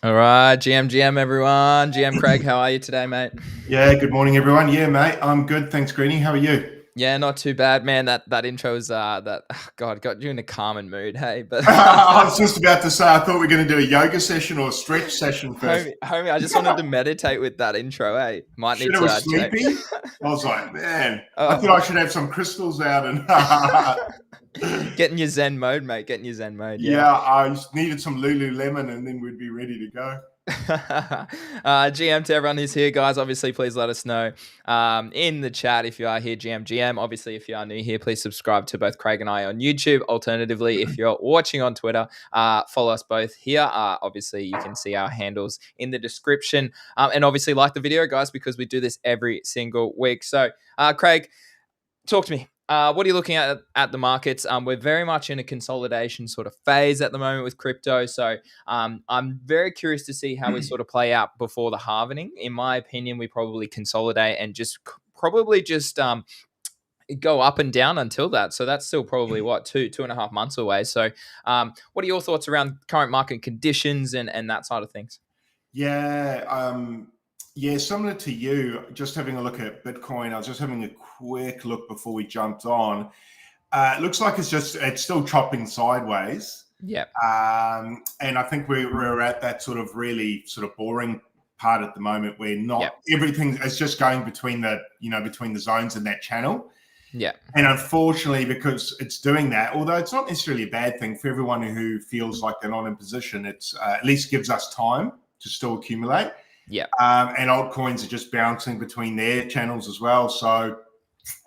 All right, GM everyone. GM Craig, how are you today, mate? Yeah, good morning, everyone. Yeah, mate, I'm good. Thanks, Greeny. How are you? Yeah, not too bad, man. That intro was God got you in a calming mood, hey. But I was just about to say, I thought we were going to do a yoga session or a stretch session first. homie, I just wanted to meditate with that intro, hey. Might need Shit, I to was change. sleepy. I was like, man, I thought Oh, I should have some crystals out. And getting your Zen mode, mate. Getting your Zen mode, yeah. yeah, I just needed some Lululemon and then we'd be ready to go. GM to everyone who's here, guys. Obviously, please let us know in the chat if you are here, GM. Obviously, if you are new here, please subscribe to both Craig and I on YouTube. Alternatively, if you're watching on Twitter, follow us both here. Obviously, you can see our handles in the description. And obviously, like the video, guys, because we do this every single week. So, Craig, talk to me. What are you looking at the markets? We're very much in a consolidation sort of phase at the moment with crypto. So I'm very curious to see how we sort of play out before the halvening. In my opinion, we probably consolidate and probably just go up and down until that. So that's still probably what, 2.5 months away. So what are your thoughts around current market conditions and that side of things? Yeah, yeah, similar to you, just having a look at Bitcoin. I was just having a quick look before we jumped on. It looks like it's still chopping sideways. Yeah. And I think we're at that sort of really sort of boring part at the moment where not everything is just going between the zones in that channel. Yeah. And unfortunately, because it's doing that, although it's not necessarily a bad thing for everyone who feels like they're not in position, it's at least gives us time to still accumulate. Yeah. And altcoins are just bouncing between their channels as well. So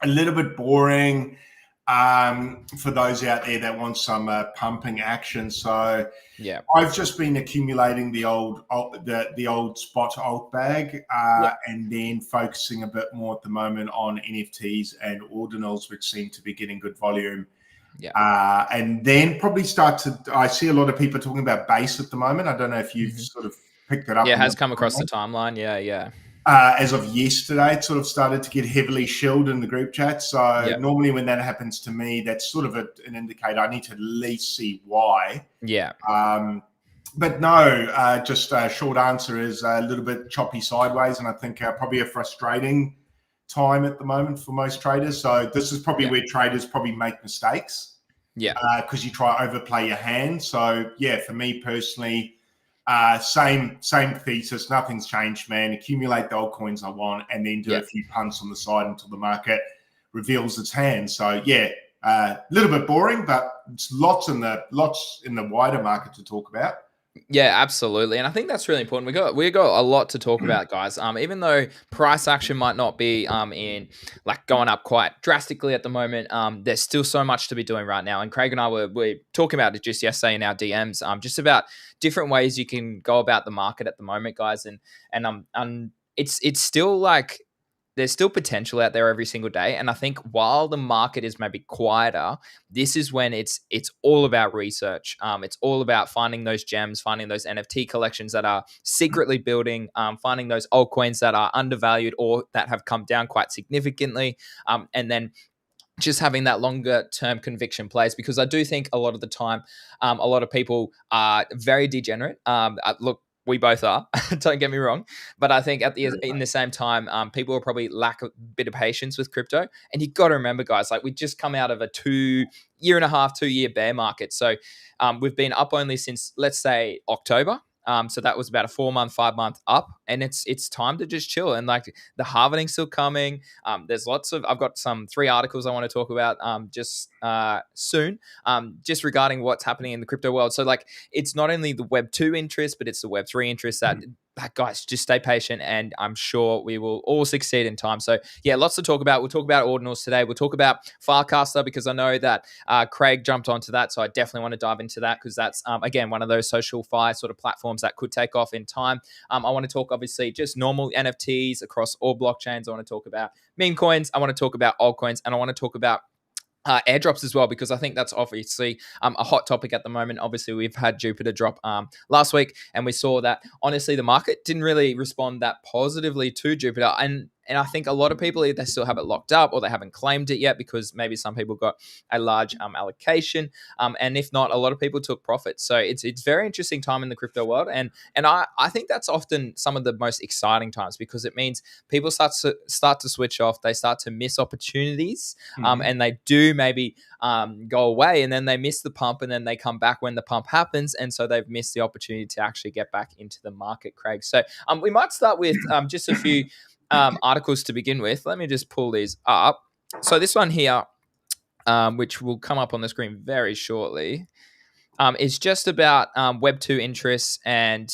a little bit boring for those out there that want some pumping action. So Yeah. I've just been accumulating the old spot alt bag, and then focusing a bit more at the moment on NFTs and ordinals, which seem to be getting good volume. Yeah. And then probably I see a lot of people talking about base at the moment. I don't know if you've sort of picked it up. Yeah, it has come across the timeline. Yeah. As of yesterday, it sort of started to get heavily shilled in the group chat. So normally when that happens to me, that's sort of an indicator. I need to at least see why. Yeah. But no, just a short answer is a little bit choppy sideways. And I think probably a frustrating time at the moment for most traders. So this is probably where traders probably make mistakes. Yeah. Because you try to overplay your hand. So yeah, for me personally, same thesis. Nothing's changed, man. Accumulate the altcoins I want, and then do a few punts on the side until the market reveals its hand. So yeah, a little bit boring, but it's lots in the wider market to talk about. Yeah, absolutely. And I think that's really important. We got a lot to talk about, guys. Even though price action might not be in like going up quite drastically at the moment, there's still so much to be doing right now. And Craig and I were talking about it just yesterday in our DMs, just about different ways you can go about the market at the moment, guys. And it's still like there's still potential out there every single day. And I think while the market is maybe quieter, this is when it's all about research. It's all about finding those gems, finding those NFT collections that are secretly building, finding those altcoins that are undervalued or that have come down quite significantly, and then just having that longer term conviction plays, because I do think a lot of the time, a lot of people are very degenerate. Look, we both are. Don't get me wrong, but I think in the same time, people will probably lack a bit of patience with crypto. And you got to remember, guys, like we just come out of a 2-year bear market, so we've been up only since, let's say, October. So that was about a 4-month, 5-month up, and it's time to just chill. And like the halvening's still coming. There's I've got 3 articles I want to talk about just soon, just regarding what's happening in the crypto world. So like it's not only the Web 2 interest, but it's the Web 3 interest that guys, just stay patient, and I'm sure we will all succeed in time. So yeah, lots to talk about. We'll talk about ordinals today. We'll talk about Farcaster, because I know that Craig jumped onto that, so I definitely want to dive into that, because that's again one of those social fi sort of platforms that could take off in time. I want to talk obviously just normal NFTs across all blockchains. I want to talk about meme coins. I want to talk about altcoins, and I want to talk about airdrops as well, because I think that's obviously a hot topic at the moment. Obviously, we've had Jupiter drop last week, and we saw that honestly the market didn't really respond that positively to Jupiter. And And I think a lot of people either still have it locked up or they haven't claimed it yet because maybe some people got a large allocation. And if not, a lot of people took profits. So it's very interesting time in the crypto world. And I think that's often some of the most exciting times because it means people start to switch off. They start to miss opportunities, and they do maybe go away, and then they miss the pump, and then they come back when the pump happens, and so they've missed the opportunity to actually get back into the market, Craig. So we might start with just a few articles to begin with. Let me just pull these up. So this one here, which will come up on the screen very shortly, is just about Web 2 interests. And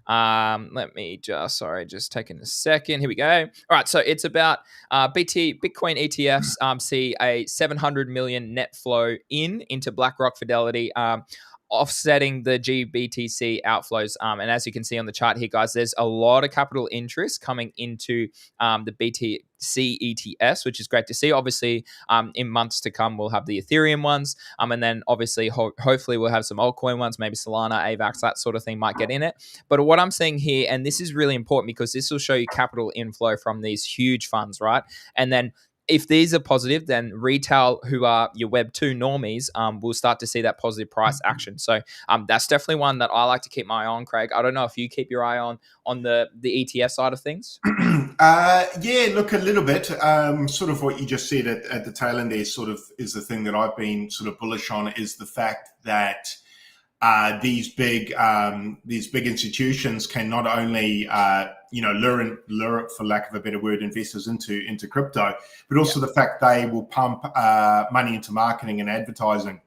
let me just taking a second. Here we go. All right. So it's about Bitcoin ETFs see a 700 million net flow into BlackRock Fidelity, offsetting the GBTC outflows. And as you can see on the chart here, guys, there's a lot of capital interest coming into the BTC ETFs, which is great to see. Obviously, in months to come, we'll have the Ethereum ones. And then obviously, hopefully we'll have some altcoin ones, maybe Solana, AVAX, that sort of thing might get in it. But what I'm seeing here, and this is really important because this will show you capital inflow from these huge funds, right? And then if these are positive, then retail, who are your Web 2 normies, will start to see that positive price action. So that's definitely one that I like to keep my eye on, Craig. I don't know if you keep your eye on the ETF side of things. Yeah, look, a little bit. Sort of what you just said at the tail end there sort of is the thing that I've been sort of bullish on, is the fact that these big institutions can not only lure, for lack of a better word, investors into crypto, but also the fact they will pump money into marketing and advertising.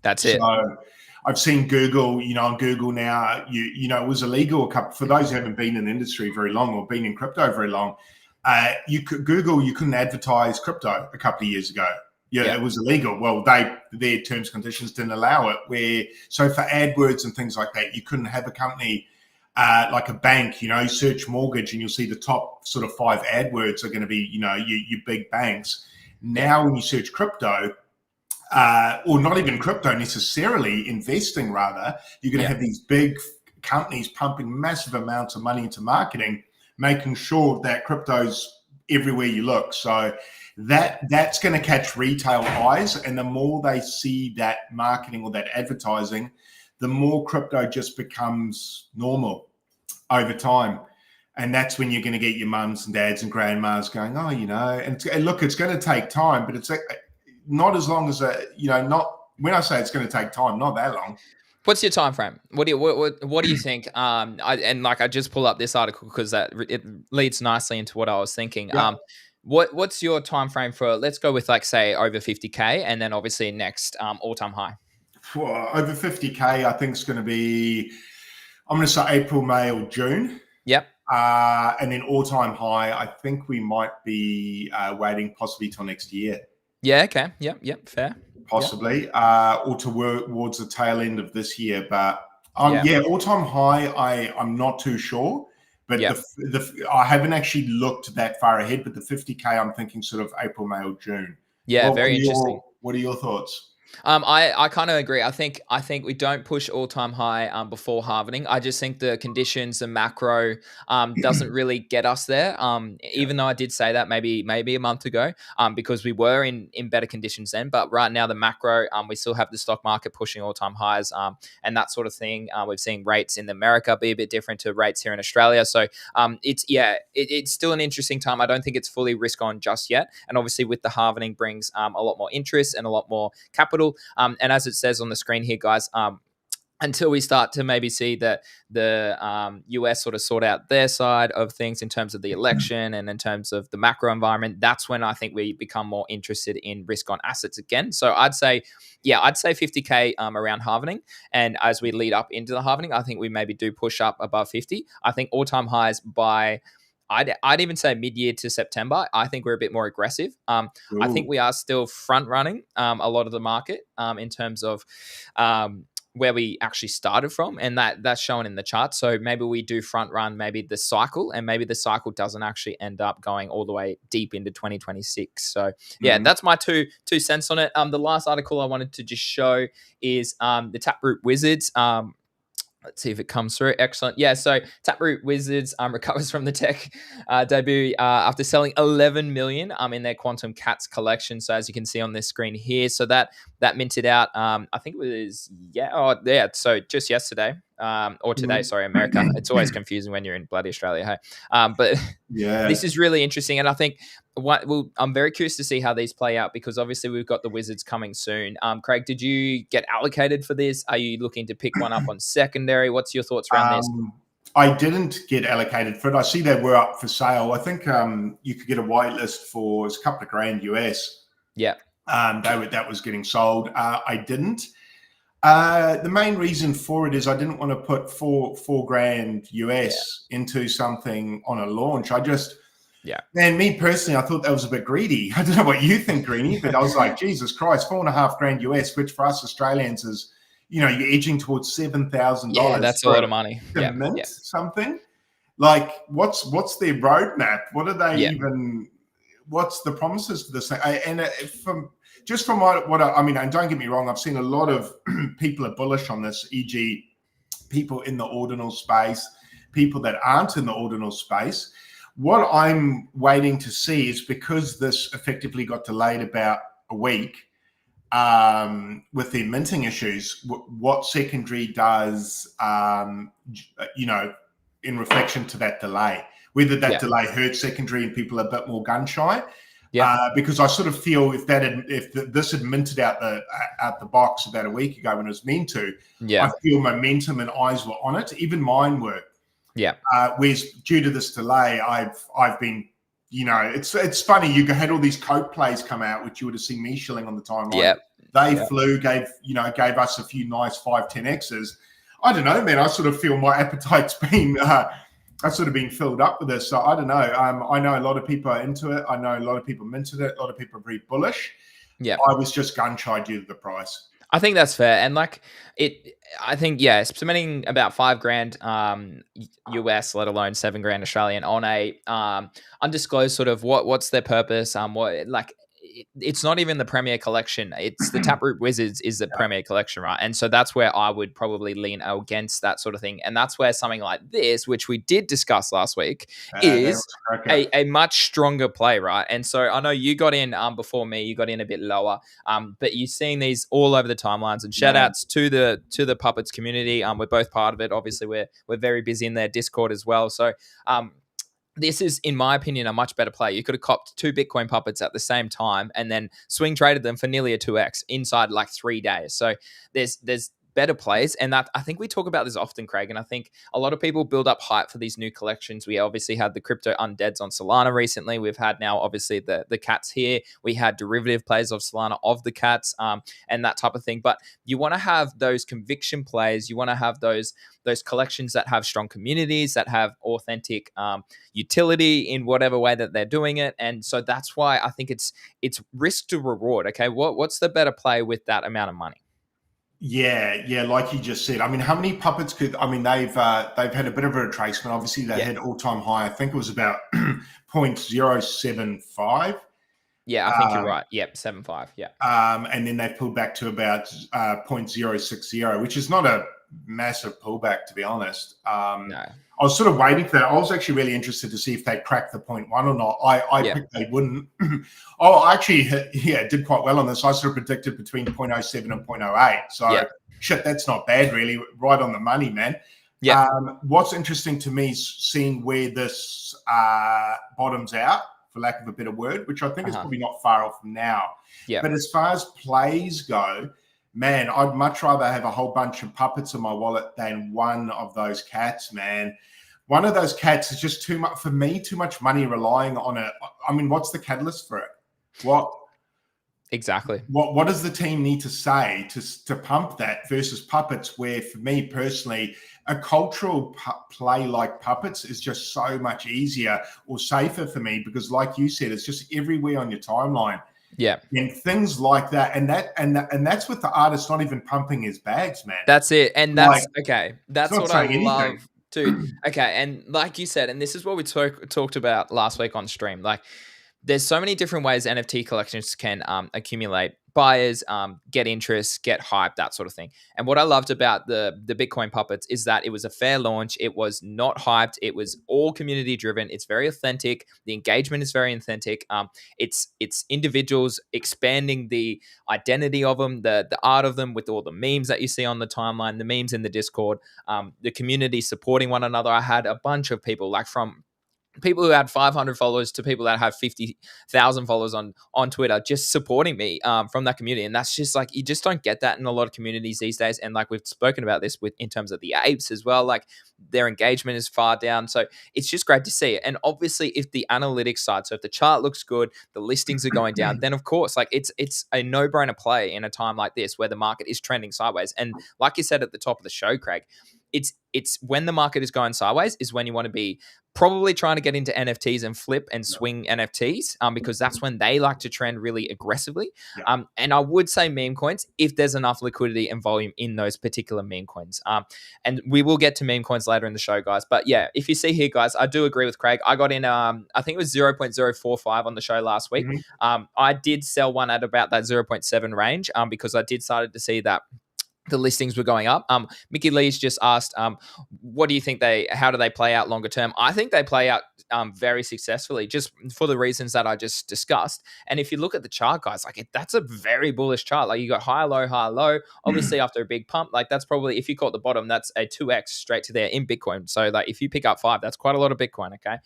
That's it. So I've seen Google, on Google now, it was illegal for those who haven't been in the industry very long or been in crypto very long. You couldn't advertise crypto a couple of years ago. Yeah, it was illegal. Well, their terms and conditions didn't allow it. So for AdWords and things like that, you couldn't have a company like a bank, search mortgage, and you'll see the top sort of 5 AdWords are going to be, your big banks. Now, when you search crypto, or not even crypto necessarily, investing rather, you're going to have these big companies pumping massive amounts of money into marketing, making sure that crypto's everywhere you look. So that's going to catch retail eyes, and the more they see that marketing or that advertising, the more crypto just becomes normal over time. And that's when you're going to get your mums and dads and grandmas going, and look, it's going to take time, but it's not as long as not when I say it's going to take time, not that long. What's your time frame? What do you think? I just pull up this article because it leads nicely into what I was thinking. Yeah. What's your time frame for? Let's go with say over 50K, and then obviously next all-time high. Over 50K, I think it's going to be. I'm going to say April, May, or June. Yep. And then all-time high, I think we might be waiting possibly till next year. Yeah. Okay. Yep. Fair. Possibly, or towards the tail end of this year. But all-time high, I'm not too sure. But I haven't actually looked that far ahead. But the 50K, I'm thinking sort of April, May, or June. Yeah, very interesting. What are your thoughts? I kind of agree. I think we don't push all-time high before halvening. I just think the conditions, the macro doesn't really get us there. Even though I did say that maybe a month ago, because we were in better conditions then. But right now the macro, we still have the stock market pushing all-time highs and that sort of thing. We've seen rates in America be a bit different to rates here in Australia. So it's still an interesting time. I don't think it's fully risk on just yet. And obviously with the halvening brings a lot more interest and a lot more capital. And as it says on the screen here, guys, until we start to maybe see that the US sort of sort out their side of things in terms of the election and in terms of the macro environment, that's when I think we become more interested in risk on assets again. So I'd say 50K around halvening. And as we lead up into the halvening, I think we maybe do push up above 50. I think all-time highs by I'd even say mid-year to September. I think we're a bit more aggressive. I think we are still front-running a lot of the market in terms of where we actually started from, and that's shown in the chart. So maybe we do front-run maybe the cycle, and maybe the cycle doesn't actually end up going all the way deep into 2026. So that's my two cents on it. The last article I wanted to just show is the Taproot Wizards. Let's see if it comes through. Excellent. Yeah, so Taproot Wizards recovers from the tech debut after selling 11 million in their Quantum Cats collection. So as you can see on this screen here, so that minted out. I think it was so just yesterday or today. Sorry, America. It's always confusing when you're in bloody Australia. Hey, but Yeah. this is really interesting, and I think I'm very curious to see how these play out because obviously we've got the Wizards coming soon. Craig, did you get allocated for this? Are you looking to pick one up on secondary? What's your thoughts around this? I didn't get allocated for it. I see they were up for sale. I think you could get a whitelist for a couple of grand US. Yeah. That was getting sold. I didn't. The main reason for it is I didn't want to put four grand US into something on a launch. Man, me personally, I thought that was a bit greedy. I don't know what you think, Greeny, but I was like, Jesus Christ, 4.5 grand US, which for us Australians is, you're edging towards $7,000. Yeah, that's a lot of money. To mint something. Like, what's their roadmap? What are they even? What's the promises for this thing? And from what I mean, and don't get me wrong, I've seen a lot of people are bullish on this, e.g., people in the ordinal space, people that aren't in the ordinal space. What I'm waiting to see is because this effectively got delayed about a week with the minting issues, what secondary does, in reflection to that delay, whether that delay hurts secondary and people are a bit more gun shy. Because I sort of feel if this had minted out the box about a week ago when it was meant to, I feel momentum and eyes were on it. Even mine were. Whereas due to this delay, I've been, it's funny. You had all these Coke plays come out, which you would have seen me shilling on the timeline. They flew, gave us a few nice 5-10x's. I don't know, man. I sort of feel my appetite's been, I've sort of been filled up with this. So I don't know. I know a lot of people are into it. I know a lot of people minted it. A lot of people are very bullish. I was just gun shy due to the price. I think that's fair. And I think, spending about 5 grand US, let alone 7 grand Australian on a undisclosed sort of what's their purpose? It's not even the Premier Collection. It's the Taproot Wizards is the Premier Collection, right? And so that's where I would probably lean against that sort of thing. And that's where something like this, which we did discuss last week, is a much stronger play, right? And so I know you got in before me, you got in a bit lower, but you're seeing these all over the timelines. And shout outs to the Puppets community. We're both part of it. Obviously, we're very busy in their Discord as well. So this is, in my opinion, a much better play. You could have copped 2 Bitcoin puppets at the same time and then swing traded them for nearly a 2x inside 3 days. So there's better plays, and that I think we talk about this often, Craig, and I think a lot of people build up hype for these new collections. We obviously had the crypto undeads on Solana recently. We've had now obviously the cats here. We had derivative plays of Solana of the cats and that type of thing. But you want to have those conviction plays. You want to have those collections that have strong communities, that have authentic utility in whatever way that they're doing it. And so that's why I think it's risk to reward. Okay, what's the better play with that amount of money? Yeah, like you just said. I mean, how many puppets they've had a bit of a retracement. Obviously, they had all-time high. I think it was about 0.075. Yeah, I think you're right. Yep, 7.5. Yeah. And then they pulled back to about 0.060, which is not a massive pullback, to be honest. No. I was sort of waiting for that. I was actually really interested to see if they cracked the 0.1 or not. I picked they wouldn't. Actually, did quite well on this. I sort of predicted between 0.07 and 0.08. So, shit, that's not bad, really. Right on the money, man. Yeah. What's interesting to me is seeing where this bottoms out, for lack of a better word, which I think is probably not far off from now. Yeah. But as far as plays go, man, I'd much rather have a whole bunch of puppets in my wallet than one of those cats, man. One of those cats is just too much for me, too much money relying on it. I mean, what's the catalyst for it? What exactly? What does the team need to say to pump that versus puppets, where for me personally, a cultural play like puppets is just so much easier or safer for me because, like you said, it's just everywhere on your timeline. Yeah. And things like that. And that's with the artist not even pumping his bags, man. That's it. And that's okay. That's what I love, dude. Okay. And like you said, and this is what we talked about last week on stream, there's so many different ways NFT collections can accumulate buyers, get interest, get hype, that sort of thing. And what I loved about the Bitcoin puppets is that it was a fair launch. It was not hyped. It was all community driven. It's very authentic. The engagement is very authentic. It's individuals expanding the identity of them, the art of them, with all the memes that you see on the timeline, the memes in the Discord, the community supporting one another. I had a bunch of people, like from people who had 500 followers to people that have 50,000 followers on Twitter, just supporting me from that community. And that's just like, you just don't get that in a lot of communities these days. And like we've spoken about this with in terms of the apes as well, like their engagement is far down. So it's just great to see it. And obviously if the analytics side, so if the chart looks good, the listings are going down, then of course, like it's a no-brainer play in a time like this where the market is trending sideways. And like you said at the top of the show, Craig, it's when the market is going sideways is when you want to be probably trying to get into NFTs and flip and swing NFTs, because that's when they like to trend really aggressively. Yeah. And I would say meme coins if there's enough liquidity and volume in those particular meme coins. And we will get to meme coins later in the show, guys. But yeah, if you see here, guys, I do agree with Craig. I got in, I think it was 0.045 on the show last week. I did sell one at about that 0.7 range because I did started to see that the listings were going up. Mickey Lee's just asked, what do you think how do they play out longer term? I think they play out very successfully, just for the reasons that I just discussed. And if you look at the chart, guys, like that's a very bullish chart. Like you got high, low. Obviously after a big pump, like that's probably, if you caught the bottom, that's a 2x straight to there in Bitcoin. So like if you pick up 5, that's quite a lot of Bitcoin. Okay.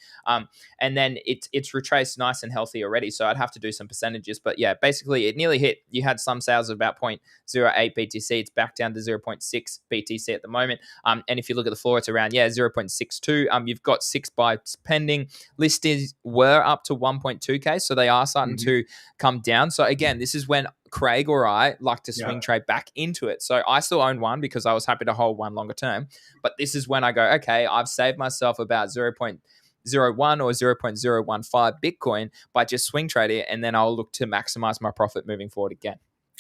And then it's retraced nice and healthy already. So I'd have to do some percentages, but yeah, basically it nearly hit. You had some sales of about 0.08 BTC. It's back down to 0.6 BTC at the moment. And if you look at the floor, it's around 0.62. You've got 6 buys pending. Listings were up to 1.2k, so they are starting to come down. So again, this is when Craig or I like to swing trade back into it. So I still own one because I was happy to hold one longer term. But this is when I go, okay, I've saved myself about 0.01 or 0.015 Bitcoin by just swing trading it, and then I'll look to maximize my profit moving forward again.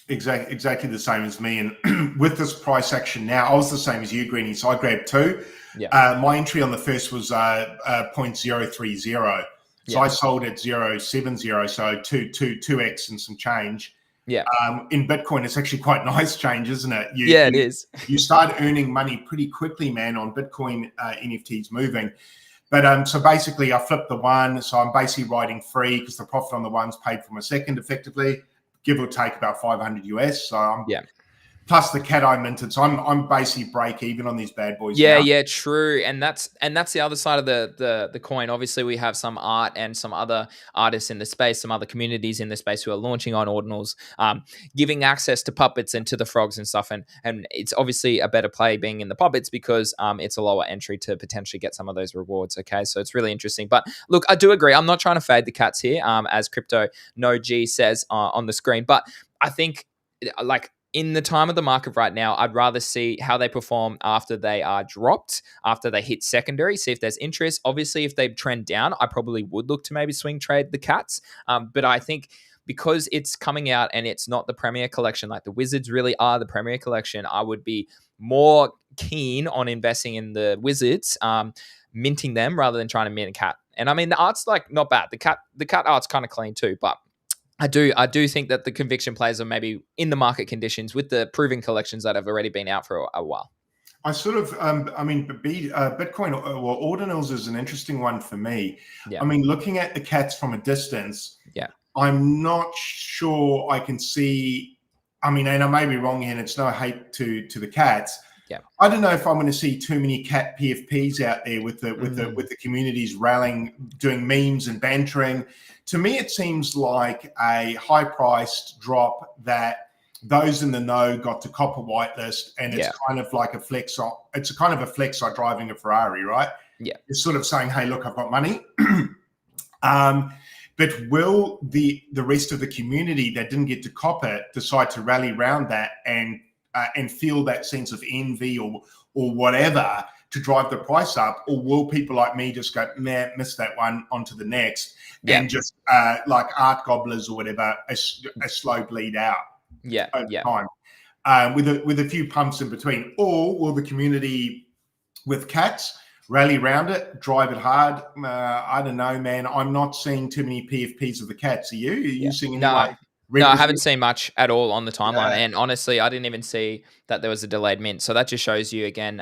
Exactly the same as me. And with this price action now, I was the same as you, Greeny. So I grabbed 2. My entry on the first was 0.030. So I sold at 0.70, so 2x and some change. In Bitcoin, it's actually quite nice change, isn't it? It is. You start earning money pretty quickly, man, on Bitcoin NFTs moving. But so basically, I flipped the one. So I'm basically riding free because the profit on the one's paid for my second effectively, give or take about 500 US. So I'm plus the cat I minted. So I'm basically break even on these bad boys. Yeah, true. And that's the other side of the coin. Obviously, we have some art and some other artists in the space, some other communities in the space who are launching on ordinals, giving access to puppets and to the frogs and stuff. And it's obviously a better play being in the puppets because it's a lower entry to potentially get some of those rewards. Okay, so it's really interesting. But look, I do agree. I'm not trying to fade the cats here, as Crypto No G says on the screen. But I think like, in the time of the market right now, I'd rather see how they perform after they are dropped, after they hit secondary, see if there's interest. Obviously, if they trend down, I probably would look to maybe swing trade the cats. But I think because it's coming out and it's not the premier collection, like the Wizards really are the premier collection, I would be more keen on investing in the Wizards, minting them rather than trying to mint a cat. And I mean, the art's like not bad. The cat art's kind of clean too, but I do think that the conviction plays are maybe in the market conditions with the proven collections that have already been out for a while. I sort of, Bitcoin or ordinals is an interesting one for me. I mean, looking at the cats from a distance, I'm not sure I can see. I mean, and I may be wrong here, and it's no hate to the cats. I don't know if I'm going to see too many cat PFPs out there with the communities rallying, doing memes and bantering. To me, it seems like a high-priced drop that those in the know got to copper whitelist, and it's kind of like a flex. It's a kind of a flex on driving a Ferrari, right? It's sort of saying, "Hey, look, I've got money." But will the rest of the community that didn't get to copper decide to rally around that and feel that sense of envy or whatever to drive the price up, or will people like me just go, man, miss that one, on to the next, and just like art gobblers or whatever, a slow bleed out over time, with a few pumps in between? Or will the community with cats rally around it, drive it hard. I don't know, man. I'm not seeing too many PFPs of the cats. Are you? Are you seeing any like No, I red haven't seen much at all on the timeline, Yeah. and honestly, I didn't even see that there was a delayed mint. So that just shows you again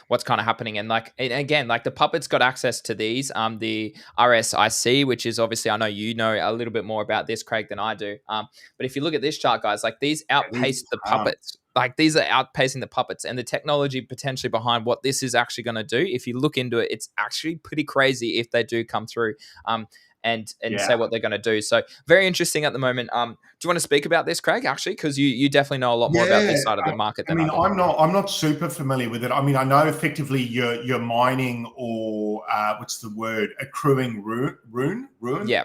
what's kind of happening. And like again, like the puppets got access to these, the RSIC, which is obviously I know you know a little bit more about this, Craig, than I do. But if you look at this chart, guys, like these outpace the puppets. Like these are outpacing the puppets, and the technology potentially behind what this is actually going to do. If you look into it, it's actually pretty crazy if they do come through. And say what they're going to do. So very interesting at the moment. Do you want to speak about this, Craig? Actually, because you definitely know a lot more about this side of the market than I do. I'm not super familiar with it. I mean, I know effectively you're mining or what's the word? Accruing rune. Yeah,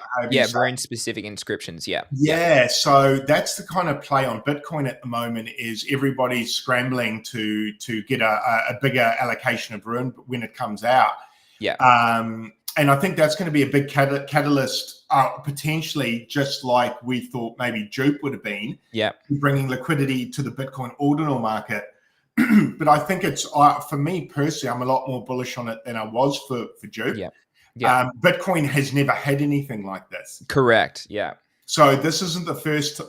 rune specific inscriptions. Yeah. So that's the kind of play on Bitcoin at the moment. Is everybody's scrambling to get a bigger allocation of rune when it comes out. And I think that's going to be a big catalyst, potentially, just like we thought maybe Jupe would have been, bringing liquidity to the Bitcoin ordinal market. But I think it's, for me personally, I'm a lot more bullish on it than I was for Jupe. Bitcoin has never had anything like this. Correct. Yeah. So this isn't the first.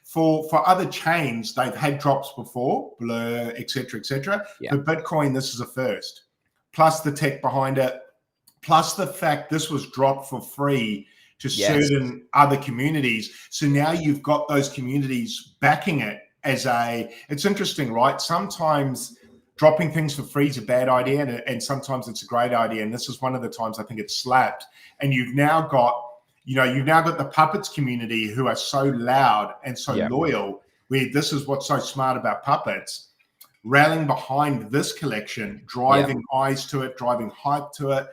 For other chains, they've had drops before, Blur, etc., etc. For Bitcoin, this is a first. Plus the tech behind it. Plus the fact this was dropped for free to certain other communities. So now you've got those communities backing it as it's interesting, right? Sometimes dropping things for free is a bad idea and sometimes it's a great idea. And this is one of the times I think it's slapped. And you've now got the puppets community who are so loud and so loyal, where this is what's so smart about puppets, rallying behind this collection, driving eyes to it, driving hype to it.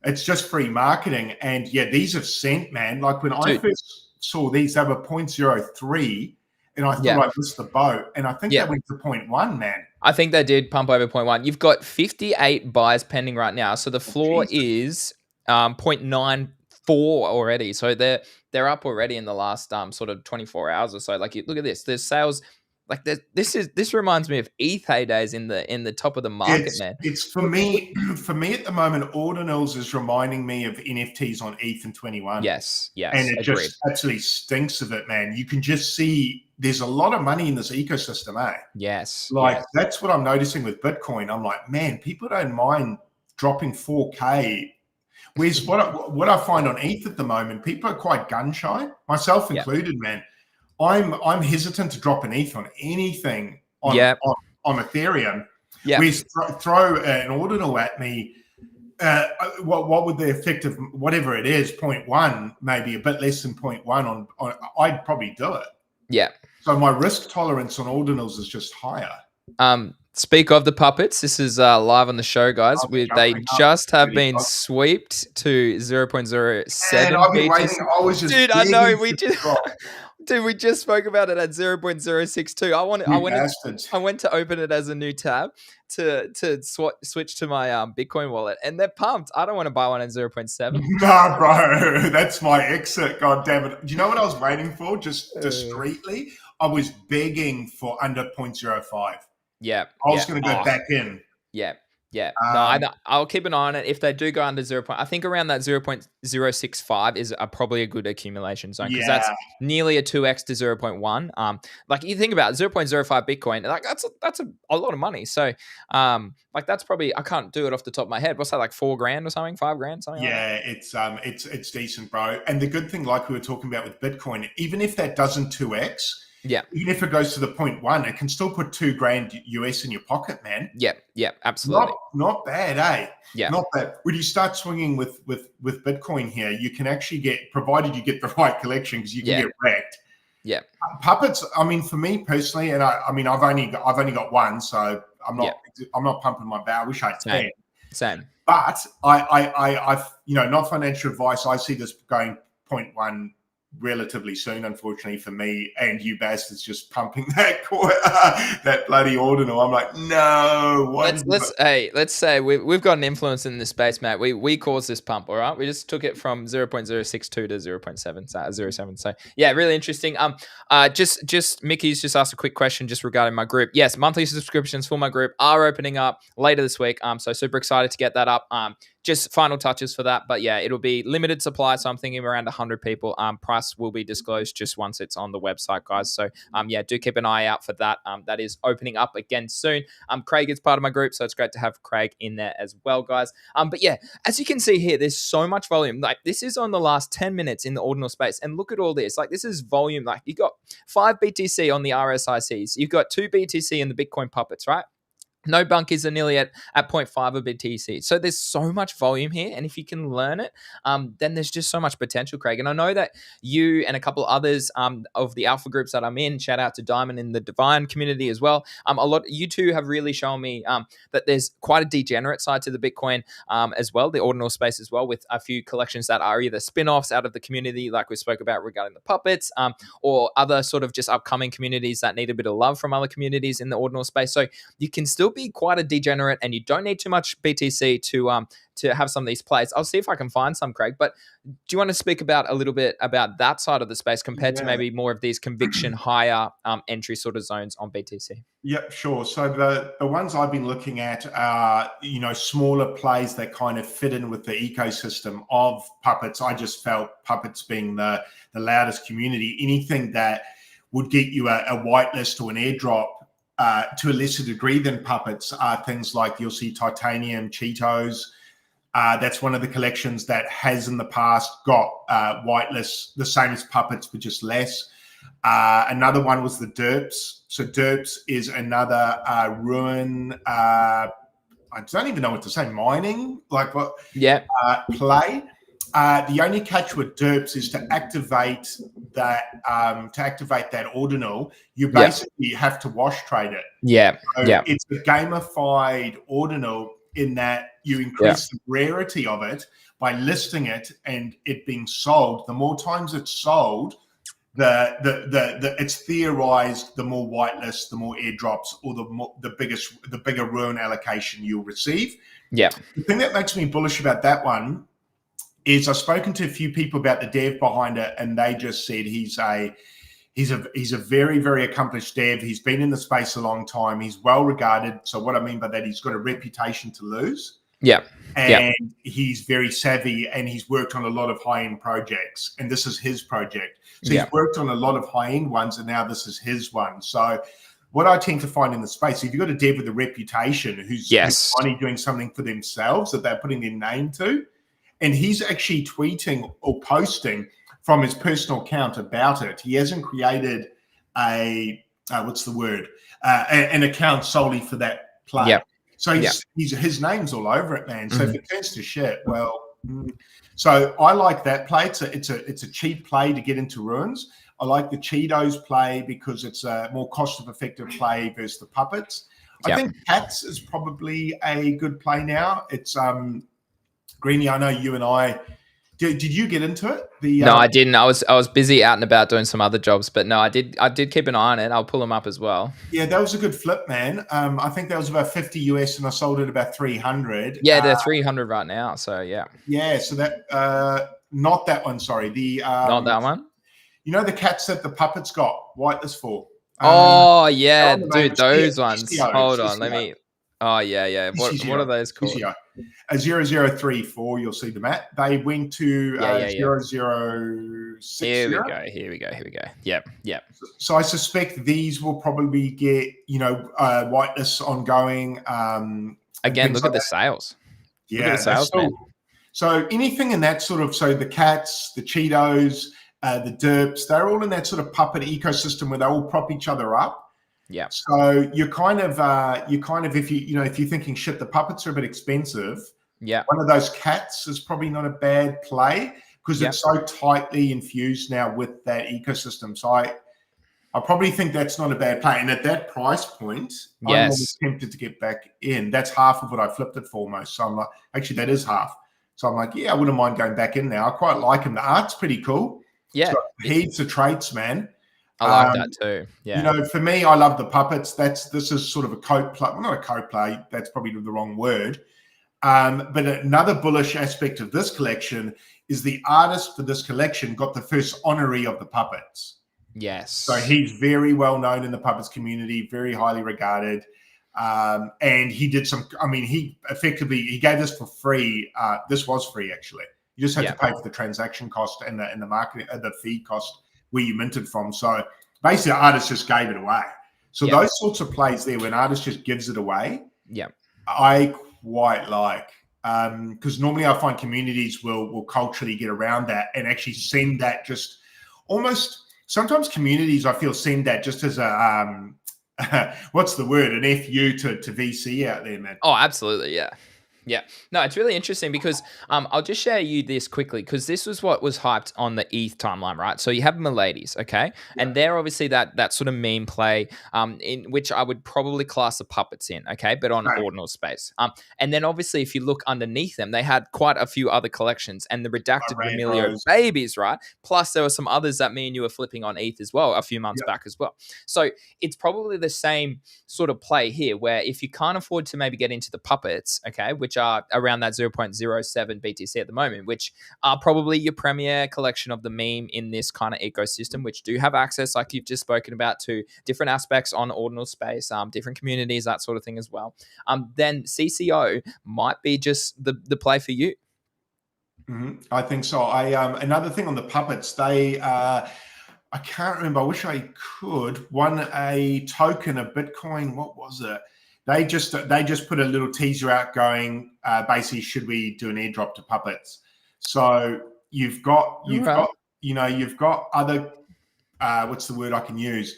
It's just free marketing. And these have sent, man. Like when I first saw these, they were 0.03 and I thought I missed the boat. And I think they went to 0.1, man. I think they did pump over 0.1. You've got 58 buys pending right now. So the floor is 0.94 already. So they're up already in the last sort of 24 hours or so. Like look at this. There's sales. Like this reminds me of ETH days in the top of the market, man. It's for me at the moment, ordinals is reminding me of NFTs on ETH and 21. Yes. And it just absolutely stinks of it, man. You can just see there's a lot of money in this ecosystem, eh? Yes. That's what I'm noticing with Bitcoin. I'm like, man, people don't mind dropping 4K. Whereas what I find on ETH at the moment, people are quite gun shy, myself included, man. I'm hesitant to drop an ETH on anything on Ethereum. Whereas throw an ordinal at me, what would the effect of whatever it is, 0.1, maybe a bit less than 0.1 on I'd probably do it. Yeah. So my risk tolerance on ordinals is just higher. Speak of the puppets, this is live on the show, guys. They just have been swept to 0.07. And I've been waiting. I was just I know we just spoke about it at 0.062. I went to open it as a new tab to switch to my Bitcoin wallet, and they're pumped. I don't want to buy one at 0.7. Nah, bro, that's my exit. God damn it! Do you know what I was waiting for? Just discreetly, I was begging for under 0.05. Yeah, I was going to go back in. Yeah. No, I'll keep an eye on it. If they do go under 0. I think around that 0.065 is probably a good accumulation zone because that's nearly a 2x to 0.1. Like you think about 0.05 Bitcoin, like that's a lot of money. So, like that's probably, I can't do it off the top of my head. What's that, like $4,000 or something, $5,000, something? Yeah, like it's decent, bro. And the good thing, like we were talking about with Bitcoin, even if that doesn't 2x. Yeah. Even if it goes to the 0.1, it can still put $2,000 US in your pocket, man. Yeah, absolutely. Not bad, eh? Yeah. Not bad. When you start swinging with Bitcoin here, you can actually get, provided you get the right collection, because you can get wrecked. Yeah. Puppets, I mean, for me personally, and I mean, I've only got one, so I'm not pumping my bow. I wish I had 10. Same. But I not financial advice. I see this going 0.1 relatively soon, unfortunately for me, and you bastards just pumping that bloody ordinal. I'm like, no. Let's say we've got an influence in this space, Matt. We caused this pump, all right. We just took it from 0.062 to 0.7. So yeah, really interesting. Just Mickey's just asked a quick question just regarding my group. Yes, monthly subscriptions for my group are opening up later this week. So super excited to get that up. Just final touches for that, but yeah, it'll be limited supply. So I'm thinking around 100 people. Price will be disclosed just once it's on the website, guys. So yeah, do keep an eye out for that. That is opening up again soon. Craig is part of my group, so it's great to have Craig in there as well, guys. But yeah, as you can see here, there's so much volume. Like this is on the last 10 minutes in the ordinal space, and look at all this. Like this is volume. Like you got 5 BTC on the RSICs. You've got 2 BTC in the Bitcoin puppets, right? No bunkies are nearly at 0.5 of BTC. So there's so much volume here. And if you can learn it, then there's just so much potential, Craig. And I know that you and a couple others of the alpha groups that I'm in, shout out to Diamond in the Divine community as well. You two have really shown me that there's quite a degenerate side to the Bitcoin as well, the ordinal space as well, with a few collections that are either spin-offs out of the community, like we spoke about regarding the puppets, or other sort of just upcoming communities that need a bit of love from other communities in the ordinal space. So you can still be quite a degenerate, and you don't need too much BTC to have some of these plays. I'll see if I can find some, Craig. But do you want to speak about a little bit about that side of the space compared to maybe more of these conviction higher entry sort of zones on BTC? Yep, sure. So the ones I've been looking at are, smaller plays that kind of fit in with the ecosystem of puppets. I just felt puppets being the loudest community. Anything that would get you a whitelist or an airdrop to a lesser degree than puppets are things like you'll see titanium, Cheetos. That's one of the collections that has in the past got whitelists, the same as puppets, but just less. Another one was the derps. So derps is another ruin. I don't even know what to say. Mining, like what? Yeah. Play. The only catch with derps is to activate that ordinal, you basically have to wash trade it. Yeah. So it's a gamified ordinal in that you increase the rarity of it by listing it and it being sold. The more times it's sold, it's theorized the more whitelists, the more airdrops, or the bigger ruin allocation you'll receive. Yeah. The thing that makes me bullish about that one is I've spoken to a few people about the dev behind it, and they just said he's a very, very accomplished dev. He's been in the space a long time. He's well regarded. So what I mean by that, he's got a reputation to lose. Yeah. And he's very savvy, and he's worked on a lot of high-end projects, and this is his project. So he's worked on a lot of high-end ones, and now this is his one. So what I tend to find in the space, if you've got a dev with a reputation who's finally doing something for themselves that they're putting their name to, and he's actually tweeting or posting from his personal account about it. He hasn't created an account solely for that play. Yep. So his name's all over it, man. So if it turns to shit, well, so I like that play. It's a cheap play to get into ruins. I like the Cheetos play because it's a more cost-effective play versus the puppets. I think Cats is probably a good play now. It's Greeny, I know you and I. Did you get into it? No, I didn't. I was busy out and about doing some other jobs, but no, I did keep an eye on it. I'll pull them up as well. Yeah, that was a good flip, man. I think that was about 50 US, and I sold it about 300. Yeah, they're 300 right now. So yeah. Yeah, so that not that one. Sorry, not that one. You know the Cats that the puppets got whitelist for. Dude, those ones. Hold on, let me. Oh yeah. What are those called? A 0034, you'll see them at. They went to 0060. Here we go. Yep. So I suspect these will probably get whitelists ongoing. Again, look at the sales. Yeah, look at the sales, man. So anything in that sort of, so the Cats, the Cheetos, the derps, they're all in that sort of puppet ecosystem where they all prop each other up. Yeah. So you're kind of if you're thinking shit, the puppets are a bit expensive. Yeah. One of those Cats is probably not a bad play because it's so tightly infused now with that ecosystem. So I probably think that's not a bad play. And at that price point, I'm almost tempted to get back in. That's half of what I flipped it for almost. So I'm like, actually that is half. So I'm like, yeah, I wouldn't mind going back in now. I quite like him. The art's pretty cool. Yeah. So heaps of traits, man. I like that too. Yeah. For me, I love the puppets. This is sort of a co-play. Well, not a co-play. That's probably the wrong word. But another bullish aspect of this collection is the artist for this collection got the first honorary of the puppets. Yes. So he's very well known in the puppets community, very highly regarded. And he did some, he gave this for free. This was free, actually. You just had to pay for the transaction cost and the marketing, the fee cost where you minted from. So basically, the artist just gave it away. So those sorts of plays there, when artist just gives it away, I quite like, because normally I find communities will culturally get around that and actually send that just almost. Sometimes communities, I feel, send that just as a what's the word? An FU to VC out there, man. Oh, absolutely, yeah. Yeah. No, it's really interesting because I'll just share you this quickly because this was what was hyped on the ETH timeline, right? So you have Miladies, okay? And they're obviously that sort of meme play in which I would probably class the puppets in, okay? But on ordinal space. And then obviously if you look underneath them, they had quite a few other collections and the redacted Remilio babies, right? Plus there were some others that me and you were flipping on ETH as well a few months back as well. So it's probably the same sort of play here where if you can't afford to maybe get into the puppets, okay, which are around that 0.07 BTC at the moment, which are probably your premier collection of the meme in this kind of ecosystem, which do have access, like you've just spoken about, to different aspects on ordinal space, different communities, that sort of thing as well. Then CCO might be just the play for you. I think so. Another thing on the puppets, they I can't remember. I wish I could. Won a token of Bitcoin. What was it? They just put a little teaser out going, basically, should we do an airdrop to puppets? So you've got other what's the word I can use?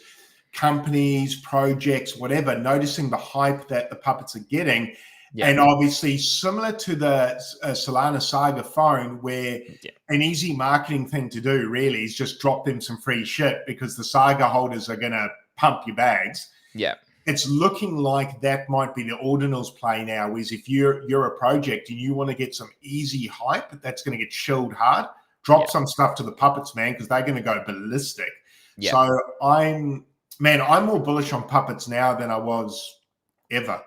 Companies, projects, whatever, noticing the hype that the puppets are getting. And obviously, similar to the Solana Saga phone, where an easy marketing thing to do really is just drop them some free shit because the Saga holders are going to pump your bags. Yeah. It's looking like that might be the ordinals play now, is if you're a project and you want to get some easy hype that's going to get shilled hard, drop some stuff to the puppets, man, because they're going to go ballistic. So I'm more bullish on puppets now than I was ever.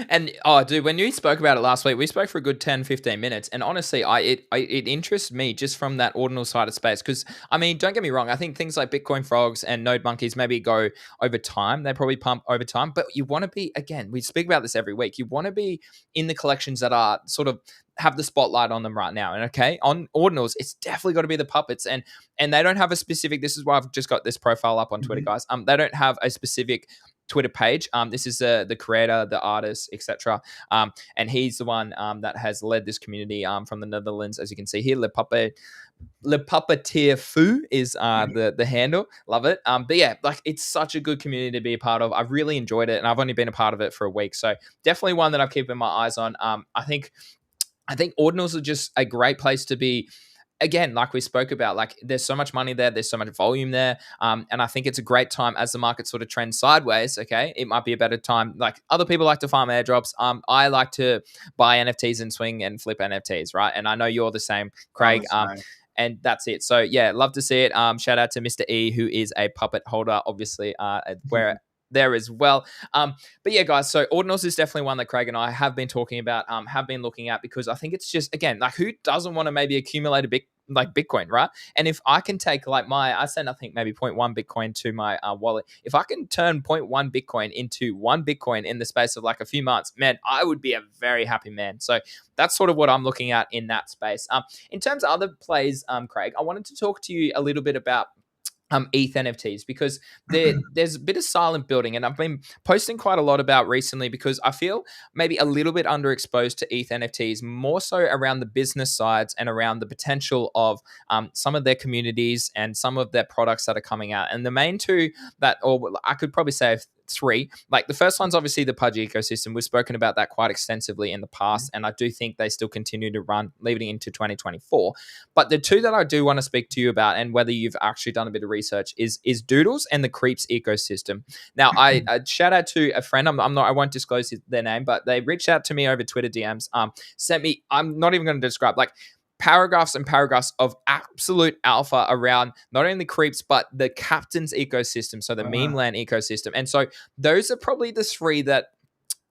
And dude, when you spoke about it last week, we spoke for a good 10-15 minutes, and honestly it interests me just from that ordinal side of space, because don't get me wrong, I think things like Bitcoin frogs and node monkeys maybe go over time, they probably pump over time, but you want to be, again, we speak about this every week, you want to be in the collections that are sort of have the spotlight on them right now. And okay, on ordinals, it's definitely got to be the puppets, and they don't have a specific, this is why I've just got this profile up on Twitter, guys. They don't have a specific Twitter page. This is the creator, the artist, etc. And he's the one that has led this community from the Netherlands, as you can see here. Le Puppeteer Foo is the handle. Love it. But yeah, like, it's such a good community to be a part of. I've really enjoyed it, and I've only been a part of it for a week, so definitely one that I'm keeping my eyes on. I think ordinals are just a great place to be. Again, like we spoke about, like, there's so much money there, there's so much volume there, and I think it's a great time as the market sort of trends sideways. Okay, it might be a better time. Like, other people like to farm airdrops. I like to buy NFTs and swing and flip NFTs, right? And I know you're the same, Craig. And that's it. So yeah, love to see it. Shout out to Mr. E, who is a puppet holder, obviously, where there as well. But yeah, guys, so ordinals is definitely one that Craig and I have been talking about, have been looking at, because I think it's just, again, like, who doesn't want to maybe accumulate a big, like, Bitcoin, right? And if I can take, like, I send, I think, maybe 0.1 Bitcoin to my wallet. If I can turn 0.1 Bitcoin into 1 Bitcoin in the space of like a few months, man, I would be a very happy man. So that's sort of what I'm looking at in that space. In terms of other plays, Craig, I wanted to talk to you a little bit about ETH NFTs, because there's a bit of silent building, and I've been posting quite a lot about recently, because I feel maybe a little bit underexposed to ETH NFTs, more so around the business sides and around the potential of some of their communities and some of their products that are coming out. And the main two that, or I could probably say three, like, the first one's obviously the Pudgy ecosystem. We've spoken about that quite extensively in the past, and I do think they still continue to run leading into 2024. But the two that I do want to speak to you about, and whether you've actually done a bit of research, is Doodles and the Creeps ecosystem. Now, I shout out to a friend. I won't disclose their name, but they reached out to me over Twitter DMs. Sent me. I'm not even going to describe, like, paragraphs and paragraphs of absolute alpha around not only creeps but the captain's ecosystem, so the meme land ecosystem. And so those are probably the three that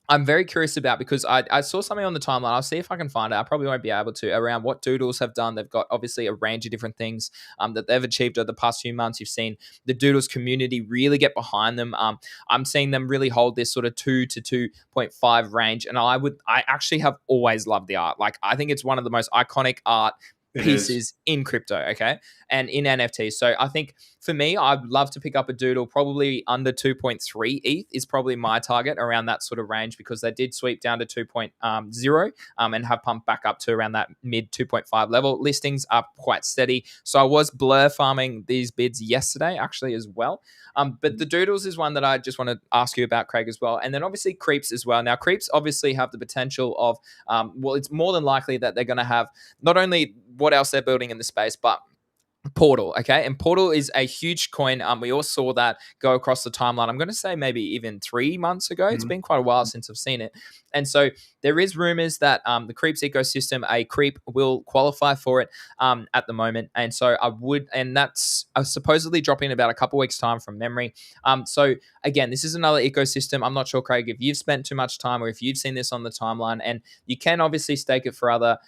I'm very curious about, because I saw something on the timeline. I'll see if I can find it. I probably won't be able to, around what Doodles have done. They've got obviously a range of different things that they've achieved over the past few months. You've seen the Doodles community really get behind them. I'm seeing them really hold this sort of 2 to 2.5 range. And I actually have always loved the art. Like, I think it's one of the most iconic art pieces in crypto, okay, and in NFTs. So I think for me, I'd love to pick up a Doodle. Probably under 2.3 ETH is probably my target, around that sort of range, because they did sweep down to 2.0 and have pumped back up to around that mid 2.5 level. Listings are quite steady. So I was blur farming these bids yesterday actually as well. But the Doodles is one that I just want to ask you about, Craig, as well. And then obviously Creeps as well. Now, Creeps obviously have the potential of, well, it's more than likely that they're going to have not only what else they're building in the space, but Portal, okay? And Portal is a huge coin. We all saw that go across the timeline. I'm going to say maybe even 3 months ago. It's been quite a while since I've seen it. And so there is rumors that the Creeps ecosystem, a creep will qualify for it at the moment. And so and that's supposedly dropping in about a couple weeks' time from memory. So again, this is another ecosystem. I'm not sure, Craig, if you've spent too much time or if you've seen this on the timeline, and you can obviously stake it for other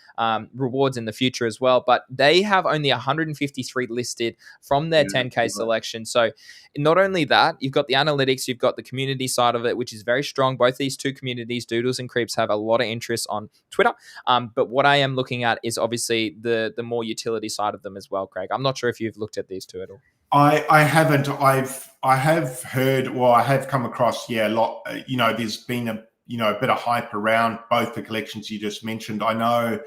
rewards in the future as well. But they have only 153 listed from their 10K selection. So not only that, you've got the analytics, you've got the community side of it, which is very strong. Both these two communities, Doodles and Creeps, have a lot of interest on Twitter. But what I am looking at is obviously the more utility side of them as well, Craig. I'm not sure if you've looked at these two at all. I haven't. I have heard, well, I have come across, a lot. There's been a bit of hype around both the collections you just mentioned. I know,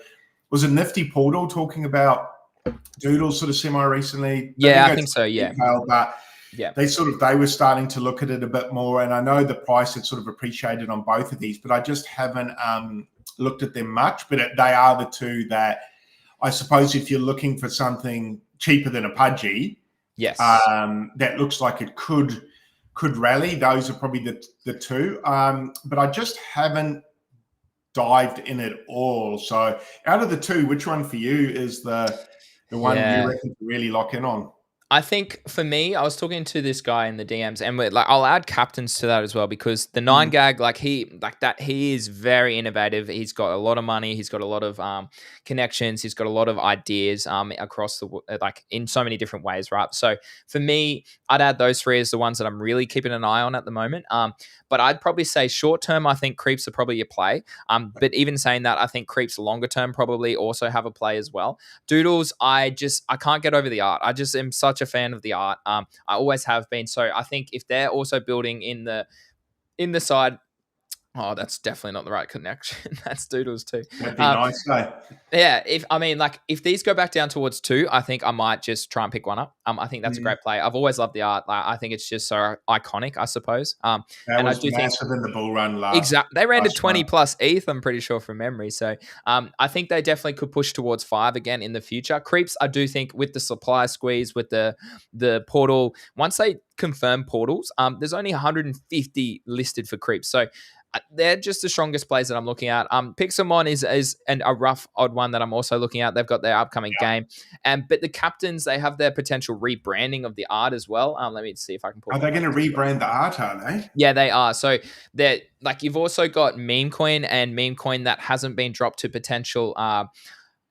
was it Nifty Portal talking about Doodles sort of semi-recently? Yeah, I think so. Yeah, but yeah, they were starting to look at it a bit more, and I know the price had sort of appreciated on both of these, but I just haven't looked at them much. But they are the two that I suppose if you're looking for something cheaper than a Pudgy, yes, that looks like it could rally. Those are probably the two. But I just haven't dived in it all. So out of the two, which one for you is the one you reckon to really lock in on? I think for me, I was talking to this guy in the DMs, and I'll add captains to that as well, because the 9gag, he is very innovative. He's got a lot of money. He's got a lot of connections. He's got a lot of ideas across in so many different ways, right? So for me, I'd add those three as the ones that I'm really keeping an eye on at the moment. But I'd probably say short term, I think Creeps are probably a play. But even saying that, I think Creeps longer term probably also have a play as well. Doodles, I can't get over the art. I just am such a fan of the art. I always have been. So I think if they're also building in the side, oh, that's definitely not the right connection. That's Doodles too. That'd be nice, though. Yeah, if these go back down towards 2, I think I might just try and pick one up. I think that's a great play. I've always loved the art. I think it's just so iconic, I suppose. That was massive in the bull run last. Exactly, they ran to 20 plus ETH. I'm pretty sure from memory. So I think they definitely could push towards 5 again in the future. Creeps, I do think with the supply squeeze, with the portal, once they confirm portals, there's only 150 listed for Creeps. So they're just the strongest plays that I'm looking at. Pixelmon is a rough odd one that I'm also looking at. They've got their upcoming game, but the captains, they have their potential rebranding of the art as well. Let me see if I can pull. Are they going to rebrand the art? Are they? Yeah, they are. So they're you've also got memecoin and memecoin that hasn't been dropped to potential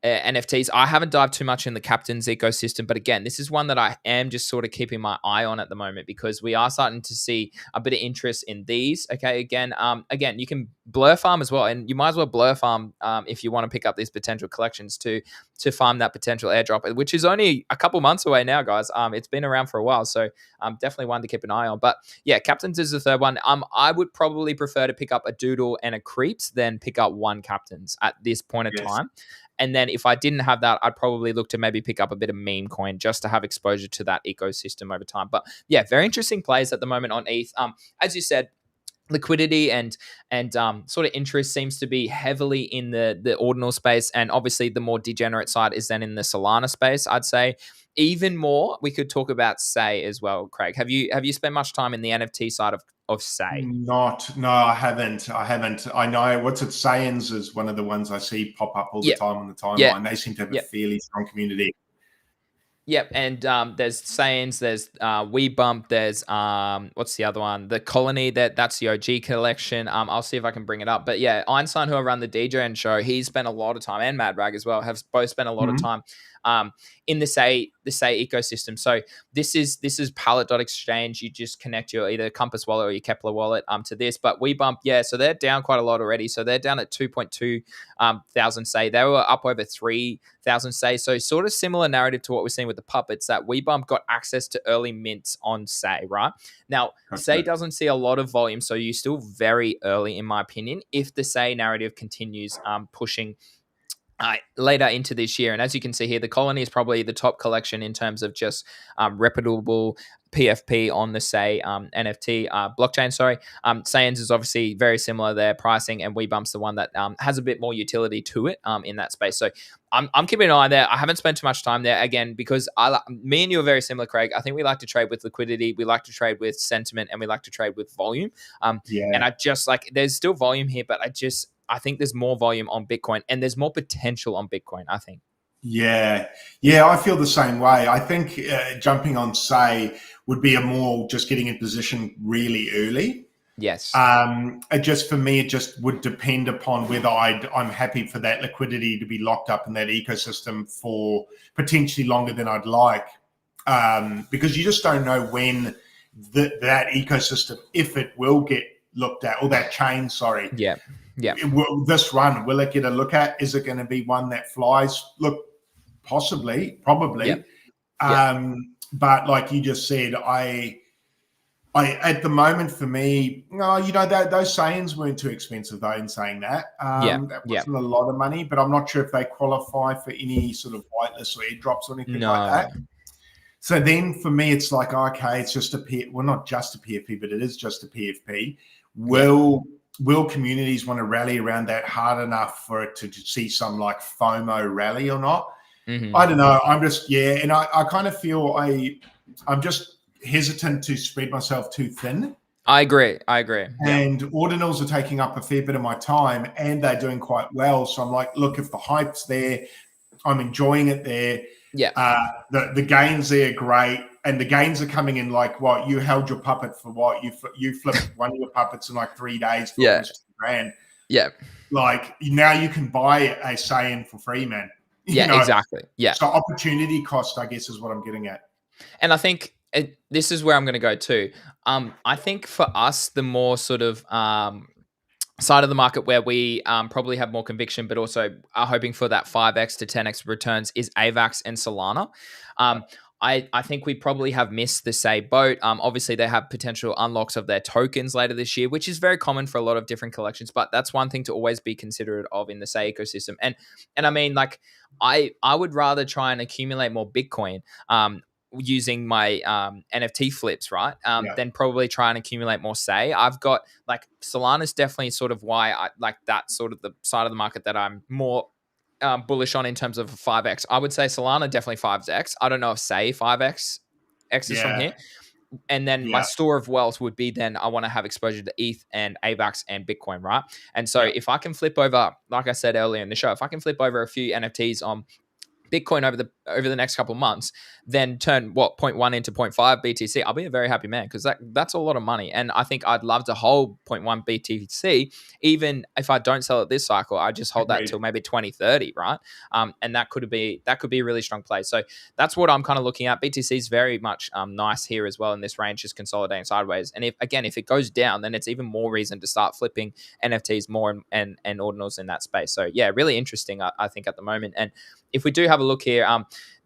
NFTs. I haven't dived too much in the captain's ecosystem, but again, this is one that I am just sort of keeping my eye on at the moment, because we are starting to see a bit of interest in these. Okay, again, you can blur farm as well, and you might as well blur farm if you want to pick up these potential collections to farm that potential airdrop, which is only a couple months away now, guys. It's been around for a while, so definitely one to keep an eye on. But yeah, captains is the third one. I would probably prefer to pick up a Doodle and a Creeps than pick up one captains at this point of time. And then if I didn't have that, I'd probably look to maybe pick up a bit of meme coin just to have exposure to that ecosystem over time. But yeah, very interesting plays at the moment on ETH. As you said, liquidity and sort of interest seems to be heavily in the ordinal space, and obviously the more degenerate side is then in the Solana space. I'd say even more. We could talk about Say as well, Craig. Have you spent much time in the NFT side of of Say? No, I haven't. I know what's it. Sayans is one of the ones I see pop up all the time on the timeline. They seem to have a fairly strong community. Yep, and there's Sayans, there's We Bump, there's what's the other one? The Colony, that's the OG collection. I'll see if I can bring it up. But yeah, Einstein, who I run the DJ and show, he's spent a lot of time, and Mad Rag as well, have both spent a lot of time in the Say ecosystem. So this is Pallet.exchange. You just connect your either Compass wallet or your Kepler wallet to this. But We Bump, so they're down quite a lot already. So they're down at 2.2 thousand Say. They were up over 3,000 Say. So sort of similar narrative to what we're seeing with the puppets, that We Bump got access to early mints on Say, right? Now, Say doesn't see a lot of volume, so you're still very early, in my opinion, if the Say narrative continues pushing later into this year. And as you can see here, the Colony is probably the top collection in terms of just reputable PFP on the Say NFT blockchain. Sayans is obviously very similar there, pricing, and WeBump's the one that has a bit more utility to it in that space. So I'm keeping an eye there. I haven't spent too much time there, again, because me and you are very similar, Craig. I think we like to trade with liquidity, we like to trade with sentiment, and we like to trade with volume. And I just there's still volume here, but I think there's more volume on Bitcoin, and there's more potential on Bitcoin, I think. Yeah, I feel the same way. I think jumping on Say would be a more just getting in position really early. Yes. For me, it just would depend upon whether I'm happy for that liquidity to be locked up in that ecosystem for potentially longer than I'd like, because you just don't know when that ecosystem, if it will get looked at, or that chain, sorry. Yeah. This run, will it get a look at? Is it going to be one that flies? Look, possibly, probably. But like you just said, I at the moment, for me, those Sayans weren't too expensive though. In saying that, that wasn't a lot of money, but I'm not sure if they qualify for any sort of whitelist or airdrops or anything like that. So then for me, it's like, okay, it's just not just a PFP, but it is just a PFP. Will communities want to rally around that hard enough for it to see some like FOMO rally or not? I don't know. I'm just, and I kind of feel I'm just hesitant to spread myself too thin. I agree. And ordinals are taking up a fair bit of my time, and they're doing quite well. So I'm like, look, if the hype's there, I'm enjoying it there. The gains there are great. And the gains are coming in like what? You held your puppet for what? You flipped one of your puppets in like 3 days for almost $2,000. Yeah. Like now you can buy a Sayan for free, man. Exactly. Yeah. So opportunity cost, I guess, is what I'm getting at. And I think this is where I'm going to go too. I think for us, the more sort of side of the market where we probably have more conviction, but also are hoping for that 5x to 10x returns is AVAX and Solana. I think we probably have missed the Say boat. Obviously, they have potential unlocks of their tokens later this year, which is very common for a lot of different collections. But that's one thing to always be considerate of in the Say ecosystem. And I mean, like, I would rather try and accumulate more Bitcoin using my NFT flips, right? Than probably try and accumulate more Say. I've got like Solana's definitely sort of why I like that sort of the side of the market that I'm more bullish on in terms of 5x. I would say Solana definitely 5x. I don't know if Say 5x is from here. And then my store of wealth would be then I want to have exposure to ETH and AVAX and Bitcoin, right? And so if I can flip over, like I said earlier in the show, if I can flip over a few NFTs on Bitcoin over the next couple of months, then turn 0.1 into 0.5 BTC, I'll be a very happy man, because that's a lot of money. And I think I'd love to hold 0.1 BTC, even if I don't sell it this cycle. I just hold that till maybe 2030, right? And that could be a really strong play. So that's what I'm kind of looking at. BTC is very much nice here as well in this range, just consolidating sideways. And if it goes down, then it's even more reason to start flipping NFTs more and ordinals in that space. So yeah, really interesting, I think, at the moment. And if we do have a look here,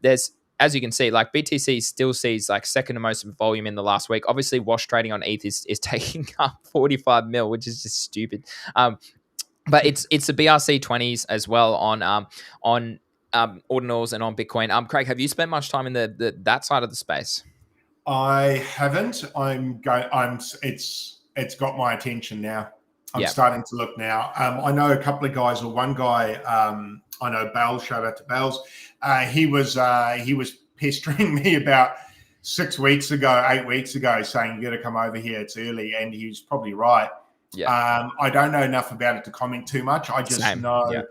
there's, as you can see, like BTC still sees like second to most volume in the last week. Obviously, wash trading on ETH is taking up 45 mil, which is just stupid. But it's the BRC20s as well on ordinals and on Bitcoin. Craig, have you spent much time in that side of the space? I haven't. It's got my attention now. I'm starting to look now. I know a couple of guys, or one guy, I know Bells, shout out to Bells. He was pestering me about 6 weeks ago, 8 weeks ago, saying you got to come over here. It's early, and he was probably right. Yeah. I don't know enough about it to comment too much. I just know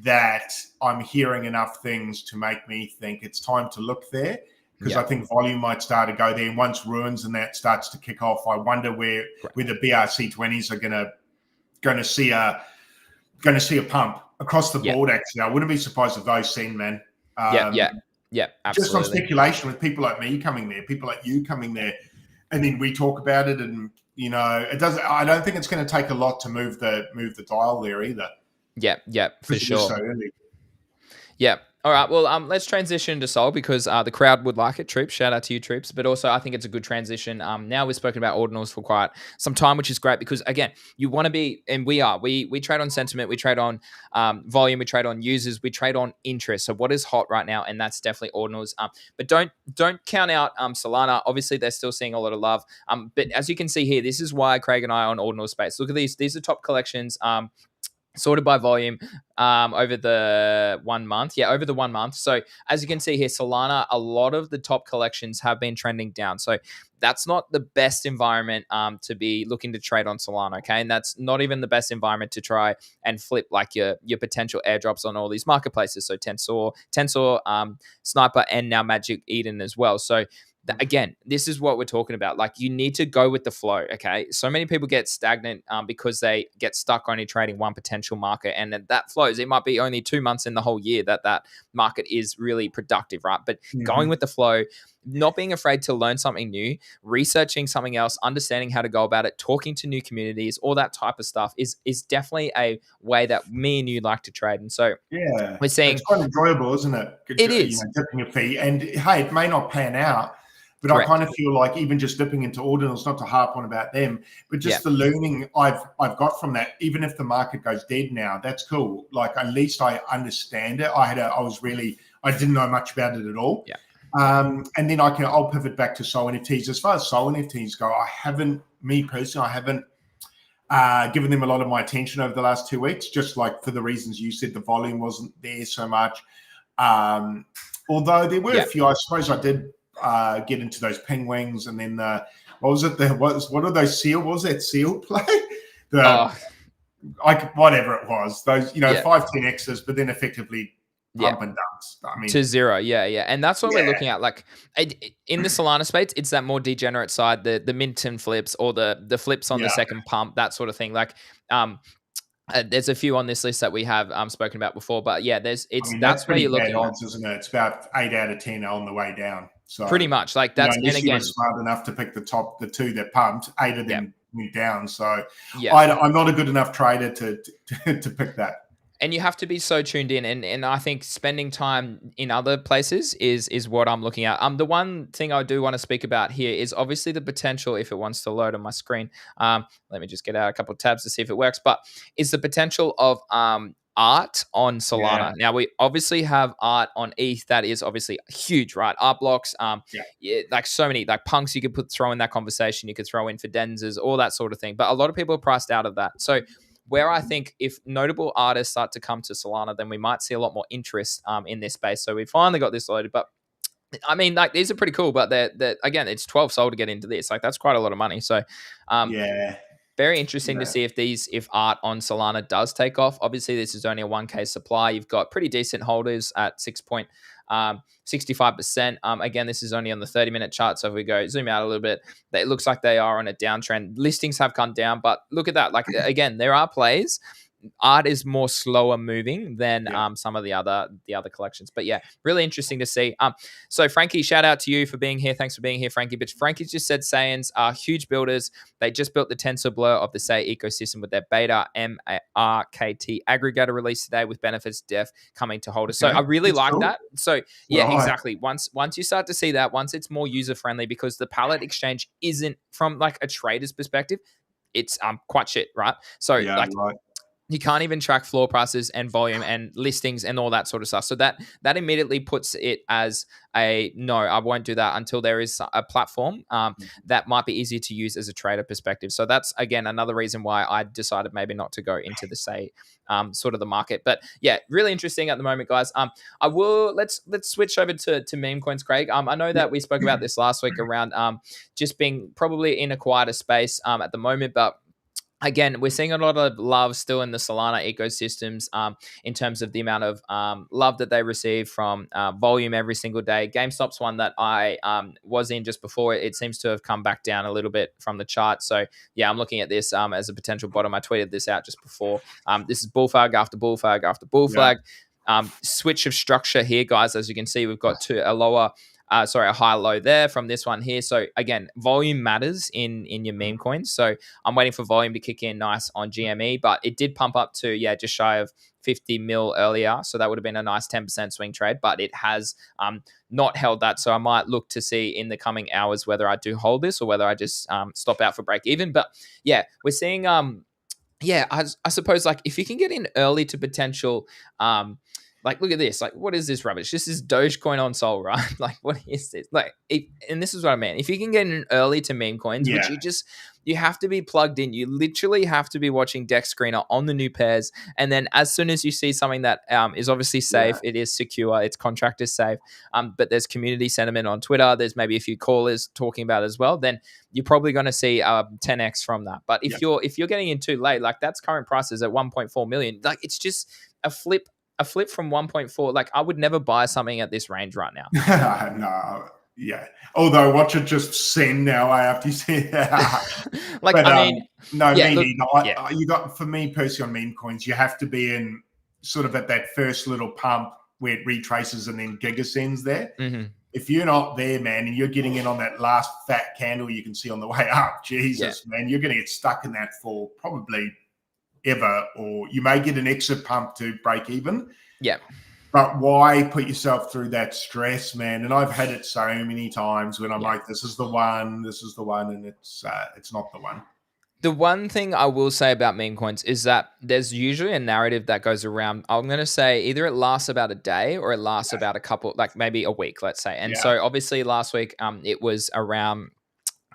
that I'm hearing enough things to make me think it's time to look there, because I think volume might start to go there. And once ruins and that starts to kick off, I wonder where the BRC20s are going to see a pump across the board. Actually, I wouldn't be surprised if those send, man. Yeah, absolutely. Just on speculation, with people like me coming there, people like you coming there, and then we talk about it, and it doesn't. I don't think it's going to take a lot to move the dial there either. Yeah, for sure. So early. Yeah. All right. Well, let's transition to Sol, because the crowd would like it. Troops, shout out to you, Troops. But also, I think it's a good transition. Now we've spoken about ordinals for quite some time, which is great, because again, you want to be, and we trade on sentiment, we trade on volume, we trade on users, we trade on interest. So what is hot right now, and that's definitely ordinals. But don't count out Solana. Obviously, they're still seeing a lot of love. But as you can see here, this is why Craig and I are on ordinal space. Look at these. These are top collections. Sorted by volume over the 1 month. Yeah, over the 1 month. So as you can see here, Solana, a lot of the top collections have been trending down. So that's not the best environment to be looking to trade on Solana, okay? And that's not even the best environment to try and flip like your potential airdrops on all these marketplaces. So Tensor, Sniper, and now Magic Eden as well. So again, this is what we're talking about. Like, you need to go with the flow, okay? So many people get stagnant because they get stuck only trading one potential market, and then that flows. It might be only 2 months in the whole year that market is really productive, right? But going with the flow, not being afraid to learn something new, researching something else, understanding how to go about it, talking to new communities, all that type of stuff is definitely a way that me and you like to trade. And so we're seeing it's quite enjoyable, isn't it? It is. Dipping your feet, and hey, it may not pan out. But correct. I kind of feel like even just dipping into ordinals, not to harp on about them, but just the learning I've got from that, even if the market goes dead now, that's cool. Like, at least I understand it. I didn't know much about it at all. Yeah. And then I'll pivot back to Sol NFTs. As far as Sol NFTs go, I haven't given them a lot of my attention over the last 2 weeks, just like for the reasons you said. The volume wasn't there so much. Although there were a few, I suppose I did get into those penguins, and then what was it? What are those seal? What was that seal play? Whatever it was. Those 5-10x's, but then effectively pump and dumps. I mean, to zero. Yeah. And that's what we're looking at. Like, in the Solana space, it's that more degenerate side, the mint and flips, or the flips on the second pump, that sort of thing. Like, there's a few on this list that we have spoken about before, but that's where you're looking odds, isn't it? It's about 8 out of 10 on the way down. So pretty much, like, that's, and again, smart enough to pick the two that pumped, 8 of them went down. So I'm not a good enough trader to pick that. And you have to be so tuned in, and I think spending time in other places is what I'm looking at. The one thing I do want to speak about here is obviously the potential, if it wants to load on my screen. Let me just get out a couple of tabs to see if it works. But is the potential of art on Solana. Yeah. Now, we obviously have art on ETH that is obviously huge, right? Art blocks, like so many, like punks you could throw in that conversation. You could throw in for Denzers, all that sort of thing. But a lot of people are priced out of that. So where I think if notable artists start to come to Solana, then we might see a lot more interest in this space. So we finally got this loaded. But I mean, like, these are pretty cool, but they're again, it's 12 SOL to get into this. Like, that's quite a lot of money. So very interesting to see if art on Solana does take off. Obviously, this is only a 1K supply. You've got pretty decent holders at 6.65%. Again, this is only on the 30-minute chart. So if we go zoom out a little bit, it looks like they are on a downtrend. Listings have come down, but look at that. Like, again, there are plays. Art is more slower moving than some of the other collections. But yeah, really interesting to see. So Frankie, shout out to you for being here. Thanks for being here, Frankie. But Frankie just said Saiyans are huge builders. They just built the TensorBlur of the Say ecosystem with their beta MRKT aggregator release today, with benefits def coming to holders. So I really like that. So exactly. Once you start to see that, once it's more user friendly, because the pallet exchange isn't, from like a trader's perspective, it's quite shit, right? So You can't even track floor prices and volume and listings and all that sort of stuff. So that immediately puts it as a no, I won't do that until there is a platform that might be easier to use as a trader perspective. So that's, again, another reason why I decided maybe not to go into the sort of the market. But yeah, really interesting at the moment, guys. I will let's switch over to meme coins, Craig. I know that we spoke about this last week around just being probably in a quieter space at the moment, but again, we're seeing a lot of love still in the Solana ecosystems in terms of the amount of love that they receive from volume every single day. GameStop's one that I was in just before. It seems to have come back down a little bit from the chart. So, yeah, I'm looking at this as a potential bottom. I tweeted this out just before. This is bull flag after bull flag after bull flag. Switch of structure here, guys. As you can see, we've got a high low there from this one here. So again, volume matters in your meme coins. So I'm waiting for volume to kick in nice on GME, but it did pump up to just shy of 50 mil earlier. So that would have been a nice 10% swing trade, but it has not held that. So I might look to see in the coming hours whether I do hold this or whether I just stop out for break even. But yeah, we're seeing I suppose, like, if you can get in early to potential like, look at this. Like, what is this rubbish? This is Dogecoin on Sol, right? Like, what is this? Like, and this is what I mean. If you can get in early to meme coins, which you have to be plugged in. You literally have to be watching Dex Screener on the new pairs. And then as soon as you see something that is obviously safe, it is secure, its contract is safe, but there's community sentiment on Twitter, there's maybe a few callers talking about it as well, then you're probably going to see 10x from that. But if you're getting in too late, like that's current prices at 1.4 million, like it's just a flip from 1.4. Like, I would never buy something at this range right now. No, yeah. Although watch it just send now. I have to say that. Like, but, I mean, no, me neither. You got, for me personally on meme coins, you have to be in sort of at that first little pump where it retraces and then gigasends there. Mm-hmm. If you're not there, man, and you're getting in on that last fat candle you can see on the way up, Jesus, man, you're going to get stuck in that for probably ever, or you may get an exit pump to break even. Yeah. But why put yourself through that stress, man? And I've had it so many times when I'm like, this is the one, and it's not the one. The one thing I will say about meme coins is that there's usually a narrative that goes around. I'm going to say either it lasts about a day or it lasts about a couple, like maybe a week, let's say. And so obviously last week it was around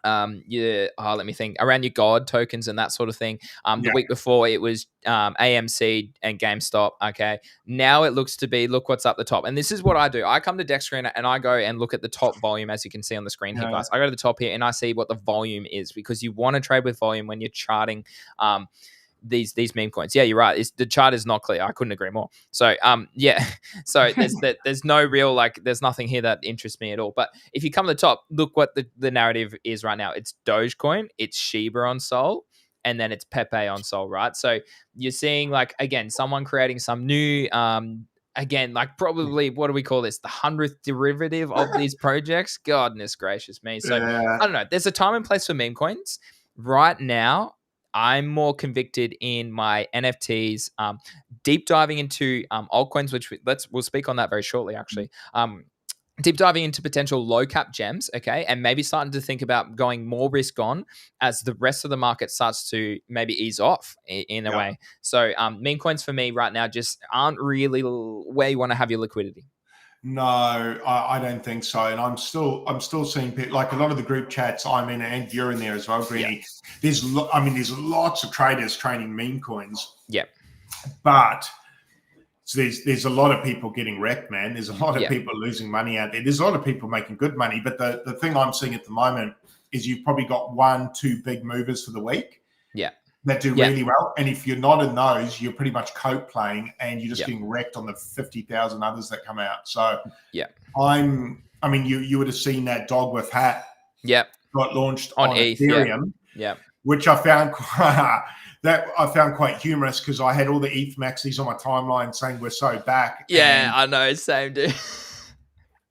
let me think, around your God tokens and that sort of thing. The week before it was AMC and GameStop. Okay, now it looks to be, look what's up the top. And this is what I do. I come to Dex Screener and I go and look at the top volume, as you can see on the screen here, guys. I go to the top here and I see what the volume is, because you want to trade with volume when you're charting these meme coins. Yeah, you're right. The chart is not clear. I couldn't agree more. So so there's no real, like, there's nothing here that interests me at all. But if you come to the top, look what the narrative is right now. It's Dogecoin, it's Shiba on Sol, and then it's Pepe on Sol, right? So you're seeing, like, again, someone creating some new again, like, probably, what do we call this? The 100th derivative of these projects. Goodness gracious me. So I don't know. There's a time and place for meme coins. Right now, I'm more convicted in my NFTs, deep diving into altcoins, which we'll speak on that very shortly, actually. Deep diving into potential low cap gems, okay, and maybe starting to think about going more risk on as the rest of the market starts to maybe ease off in a way. So meme coins for me right now just aren't really where you want to have your liquidity. No, I don't think so. And I'm still seeing people, like a lot of the group chats I'm in, and you're in there as well, Greeny. There's lots of traders trading meme coins. Yeah. But so there's a lot of people getting wrecked, man. There's a lot of people losing money out there. There's a lot of people making good money. But the thing I'm seeing at the moment is you've probably got 1-2 big movers for the week. Yeah. That do really well. And if you're not in those, you're pretty much cope playing and you're just getting wrecked on the 50,000 others that come out. So you would have seen that dog with hat got launched on Ethereum, which I found quite humorous, because I had all the ETH maxis on my timeline saying we're so back. Yeah, I know, same dude.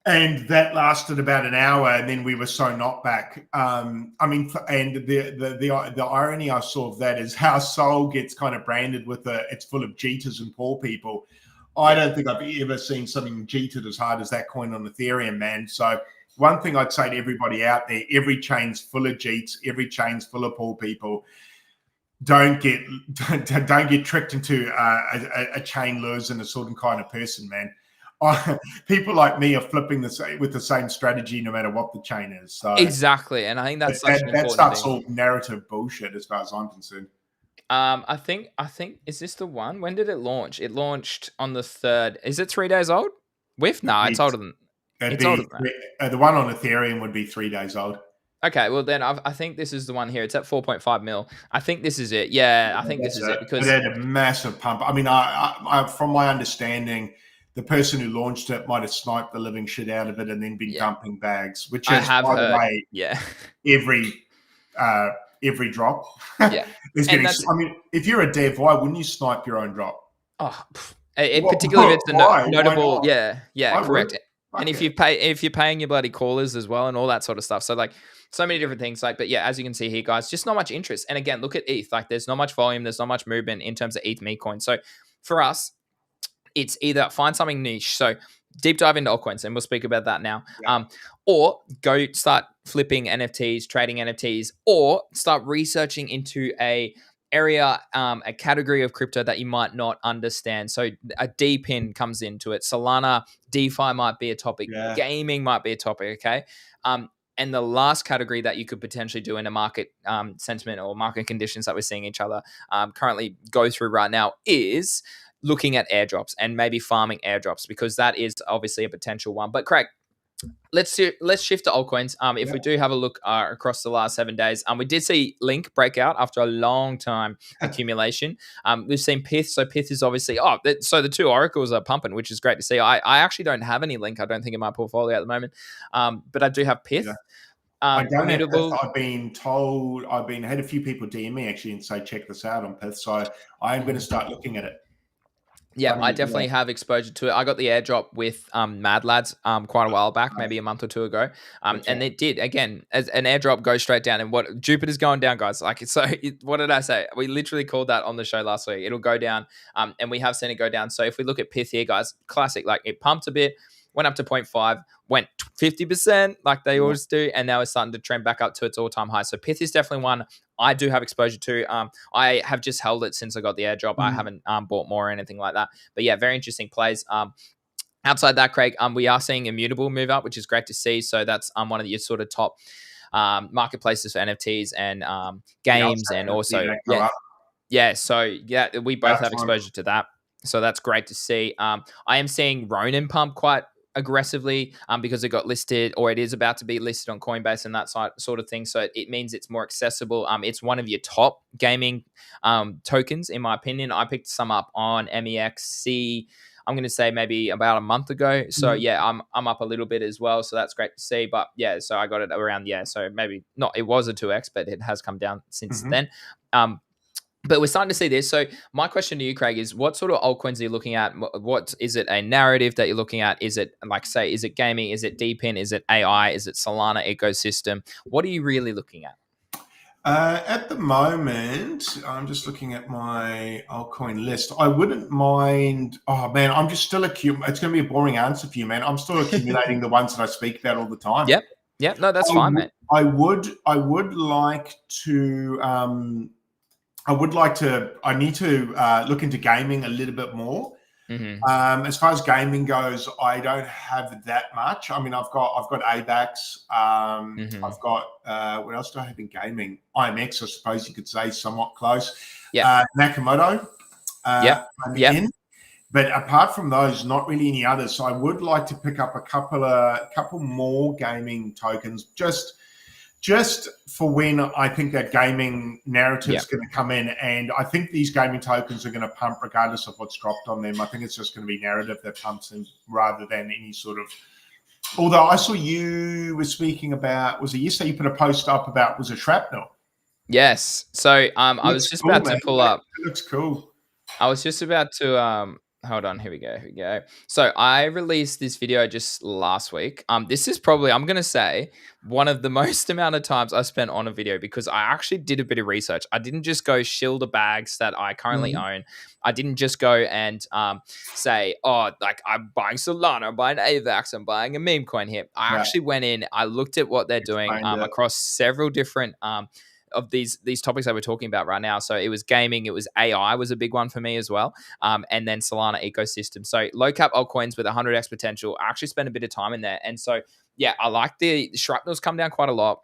And that lasted about an hour, and then we were so not back. And the irony I saw of that is how Sol gets kind of branded with it's full of jeeters and poor people. I don't think I've ever seen something jeeted as hard as that coin on Ethereum, man. So one thing I'd say to everybody out there, every chain's full of jeets, every chain's full of poor people. don't get don't get tricked into a chain losing a certain kind of person, man. People like me are flipping with the same strategy no matter what the chain is. So Exactly, and I think that's such an that important starts thing. all narrative bullshit as far as I'm concerned. I think is this the one? When did it launch? It launched on the 3rd. Is it 3 days old? No, it's older than It'd it's older be than that. the one on Ethereum would be 3 days old. Okay, well then I think this is the one here. It's at 4.5 mil. I think this is it. Yeah, I think this is it It because had a massive pump. I mean, from my understanding, the person who launched it might have sniped the living shit out of it and then been dumping bags, which I is, have by the heard. way, Yeah, every drop yeah, is and getting. that's I mean, if you're a dev, why wouldn't you snipe your own drop? particularly if it's Why notable. not? Yeah, I would. correct. And Fuck if it. you're paying your bloody callers as well and all that sort of stuff, so like so many different things. Like, but yeah, as you can see here, guys, just not much interest. And again, look at ETH. Like, there's not much volume. There's not much movement in terms of ETH memecoin. So for us, it's either find something niche. So deep dive into altcoins, and we'll speak about that now. Yeah. Or go start flipping NFTs, trading NFTs, or start researching into a area, a category of crypto that you might not understand. So a DPIN comes into it. Solana, DeFi might be a topic. Yeah. Gaming might be a topic. Okay. And the last category that you could potentially do in a market sentiment or market conditions that we're seeing each other currently go through right now is looking at airdrops and maybe farming airdrops, because that is obviously a potential one. But Craig, let's shift to altcoins. If we do have a look across the last 7 days, we did see Link break out after a long time accumulation. We've seen Pith. So Pith is obviously so the two oracles are pumping, which is great to see. I actually don't have any Link. I don't think in my portfolio at the moment, but I do have Pith. Yeah. I don't Mutable. have Pith. I've been told. Had a few people DM me actually and say check this out on Pith. So I am going to start looking at it. Yeah, I definitely have exposure to it. I got the airdrop with Mad Lads quite a while back, maybe a month or two ago. And it did, again, as an airdrop goes straight down. And what Jupiter's going down, guys. Like, what did I say? We literally called that on the show last week. It'll go down, and we have seen it go down. So if we look at Pith here, guys, classic. Like, it pumped a bit, went up to 0.5, went 50% like they always do, and now it's starting to trend back up to its all-time high. So Pith is definitely one I do have exposure to. I have just held it since I got the airdrop. I haven't bought more or anything like that. But yeah, very interesting plays. Outside that, Craig, we are seeing Immutable move up, which is great to see. So that's one of your sort of top marketplaces for NFTs and games, and also we both have exposure to that. So that's great to see. I am seeing Ronin pump quite aggressively because it got listed, or it is about to be listed on Coinbase and that sort of thing. So it means it's more accessible. It's one of your top gaming tokens, in my opinion. I picked some up on MEXC. I'm going to say maybe about a month ago. So yeah, I'm up a little bit as well. So that's great to see. But yeah, so I got it around, so maybe not, it was a 2x, but it has come down since then. But we're starting to see this. So my question to you, Craig, is what sort of altcoins are you looking at? What is it, a narrative that you're looking at? Is it is it gaming? Is it DePIN? Is it AI? Is it Solana ecosystem? What are you really looking at? At the moment, I'm just looking at my altcoin list. I wouldn't mind. Oh man, I'm just still it's going to be a boring answer for you, man. I'm still accumulating the ones that I speak about all the time. Yep. No, that's fine, man. I would like to. I need to look into gaming a little bit more. As far as gaming goes, I don't have that much. I mean, I've got ABAX. I've got what else do I have in gaming? IMX, I suppose you could say, somewhat close. Nakamoto. In. But apart from those, not really any others. So I would like to pick up a couple more gaming tokens, just for when I think that gaming narrative is going to come in. And I think these gaming tokens are going to pump regardless of what's dropped on them. I think it's just going to be narrative that pumps in rather than any sort of... Although I saw you were speaking about, was it yesterday you put a post up about, was it shrapnel? Yes. So I was just about to pull up. It looks cool. I was just about to... hold on, here we go. So I released this video just last week. This is probably, I'm going to say, one of the most amount of times I spent on a video, because I actually did a bit of research. I didn't just go shill the bags that I currently own. I didn't just go and say, like, I'm buying Solana, I'm buying AVAX, I'm buying a meme coin here. I actually went in, I looked at what they're doing across several different of these topics that we're talking about right now. So it was gaming, it was AI was a big one for me as well, and then Solana ecosystem. So low cap altcoins with 100x potential. I actually spent a bit of time in there, and so yeah, I like the shrapnel's come down quite a lot.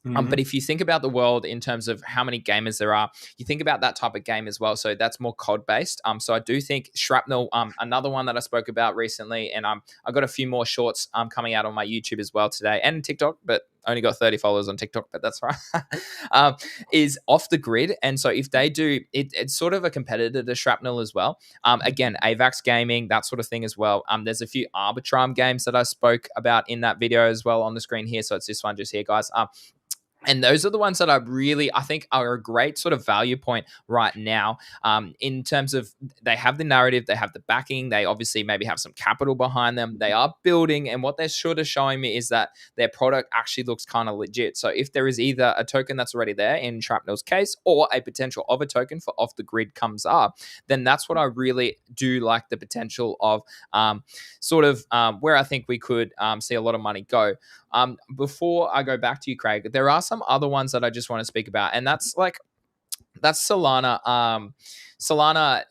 But if you think about the world in terms of how many gamers there are, you think about that type of game as well. So that's more COD based. So I do think Shrapnel, another one that I spoke about recently, and I got a few more shorts coming out on my YouTube as well today and TikTok, but only got 30 followers on TikTok, but that's right. Is Off the Grid. And so if they do, it's sort of a competitor to Shrapnel as well. Again, AVAX gaming, that sort of thing as well. There's a few Arbitrum games that I spoke about in that video as well on the screen here. So it's this one just here, guys. And those are the ones that I think are a great sort of value point right now, in terms of they have the narrative, they have the backing, they obviously maybe have some capital behind them, they are building, and what they're sort of showing me is that their product actually looks kind of legit. So if there is either a token that's already there in Shrapnel's case or a potential of a token for Off the Grid comes up, then that's what I really do like the potential of, where I think we could see a lot of money go. Before I go back to you, Craig, there are some other ones that I just want to speak about, and that's Solana. Solana,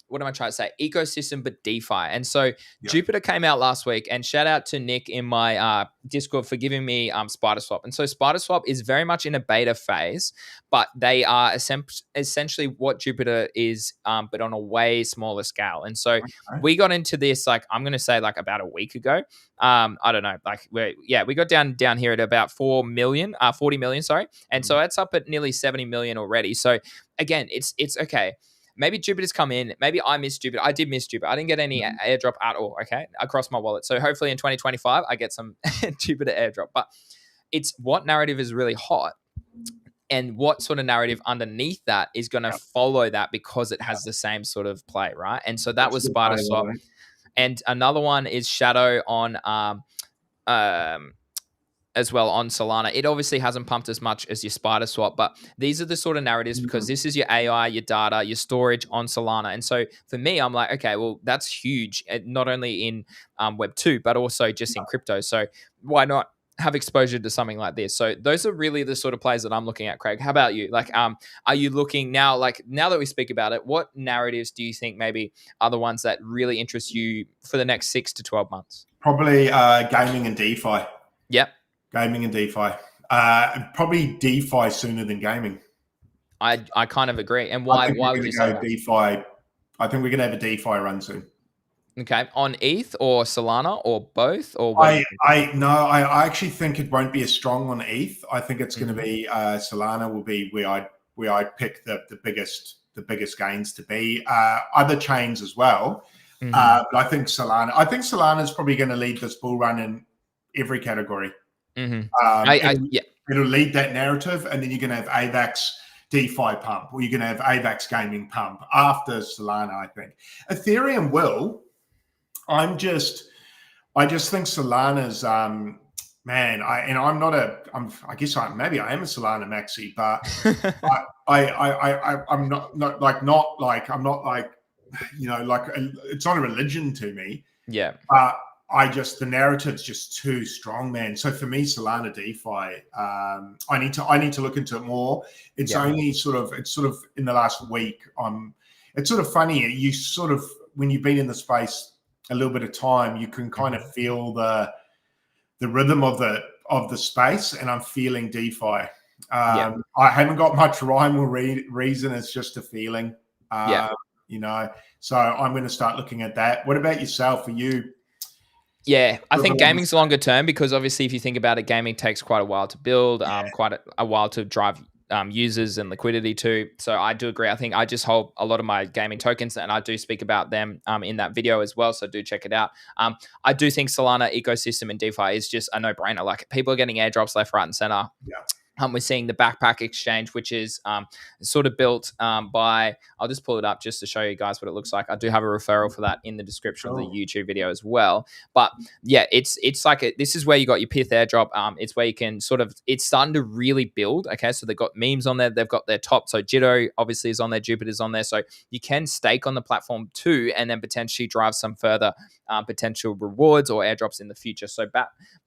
what am I trying to say? Ecosystem, but DeFi. And so Jupiter came out last week, and shout out to Nick in my Discord for giving me SpiderSwap. And so SpiderSwap is very much in a beta phase, but they are essentially what Jupiter is, but on a way smaller scale. And so we got into this, I'm going to say about a week ago. I don't know, we got down here at about 40 million, sorry. And so it's up at nearly 70 million already. So again, it's okay. Maybe Jupiter's come in. Maybe I missed Jupiter. I did miss Jupiter. I didn't get any airdrop at all, okay, across my wallet. So hopefully in 2025, I get some Jupiter airdrop. But it's what narrative is really hot and what sort of narrative underneath that is going to follow that because it has the same sort of play, right? And so that was SpiderSwap. And another one is Shadow on as well on Solana. It obviously hasn't pumped as much as your SpiderSwap, but these are the sort of narratives because this is your AI, your data, your storage on Solana. And so for me, I'm like, okay, well, that's huge, not only in Web 2, but also just in crypto. So why not have exposure to something like this? So those are really the sort of plays that I'm looking at, Craig. How about you? Are you looking now, now that we speak about it, what narratives do you think maybe are the ones that really interest you for the next 6 to 12 months? Probably gaming and DeFi. Yep. Gaming and DeFi. Probably DeFi sooner than gaming. I kind of agree. And why would you say that? DeFi? I think we're going to have a DeFi run soon. Okay. On ETH or Solana or both? Or I actually think it won't be as strong on ETH. I think it's going to be Solana will be where I pick the biggest gains to be. Other chains as well. But I think Solana is probably going to lead this bull run in every category. It'll lead that narrative, and then you're going to have AVAX DeFi pump, or you're going to have AVAX gaming pump after Solana. I think Ethereum will. I just think Solana's man. I guess maybe I am a Solana maxi, but I'm not it's not a religion to me. Yeah. The narrative's just too strong, man. So for me, Solana DeFi, I need to look into it more. It's only sort of in the last week. It's sort of funny. You sort of, when you've been in the space a little bit of time, you can kind of feel the rhythm of the space, and I'm feeling DeFi. I haven't got much rhyme or reason. It's just a feeling. So I'm going to start looking at that. What about yourself? Are you? Yeah, I think gaming's longer term because obviously if you think about it, gaming takes quite a while to build, quite a while to drive users and liquidity too. So I do agree. I think I just hold a lot of my gaming tokens, and I do speak about them in that video as well. So do check it out. I do think Solana ecosystem and DeFi is just a no-brainer. Like, people are getting airdrops left, right, and center. Yeah. We're seeing the Backpack Exchange, which is sort of built by, I'll just pull it up just to show you guys what it looks like. I do have a referral for that in the description of the YouTube video as well. But yeah, it's like this is where you got your Pith airdrop. It's where you can it's starting to really build. Okay, so they've got memes on there. They've got their top. So Jitto obviously is on there. Jupiter's on there. So you can stake on the platform too, and then potentially drive some further potential rewards or airdrops in the future. So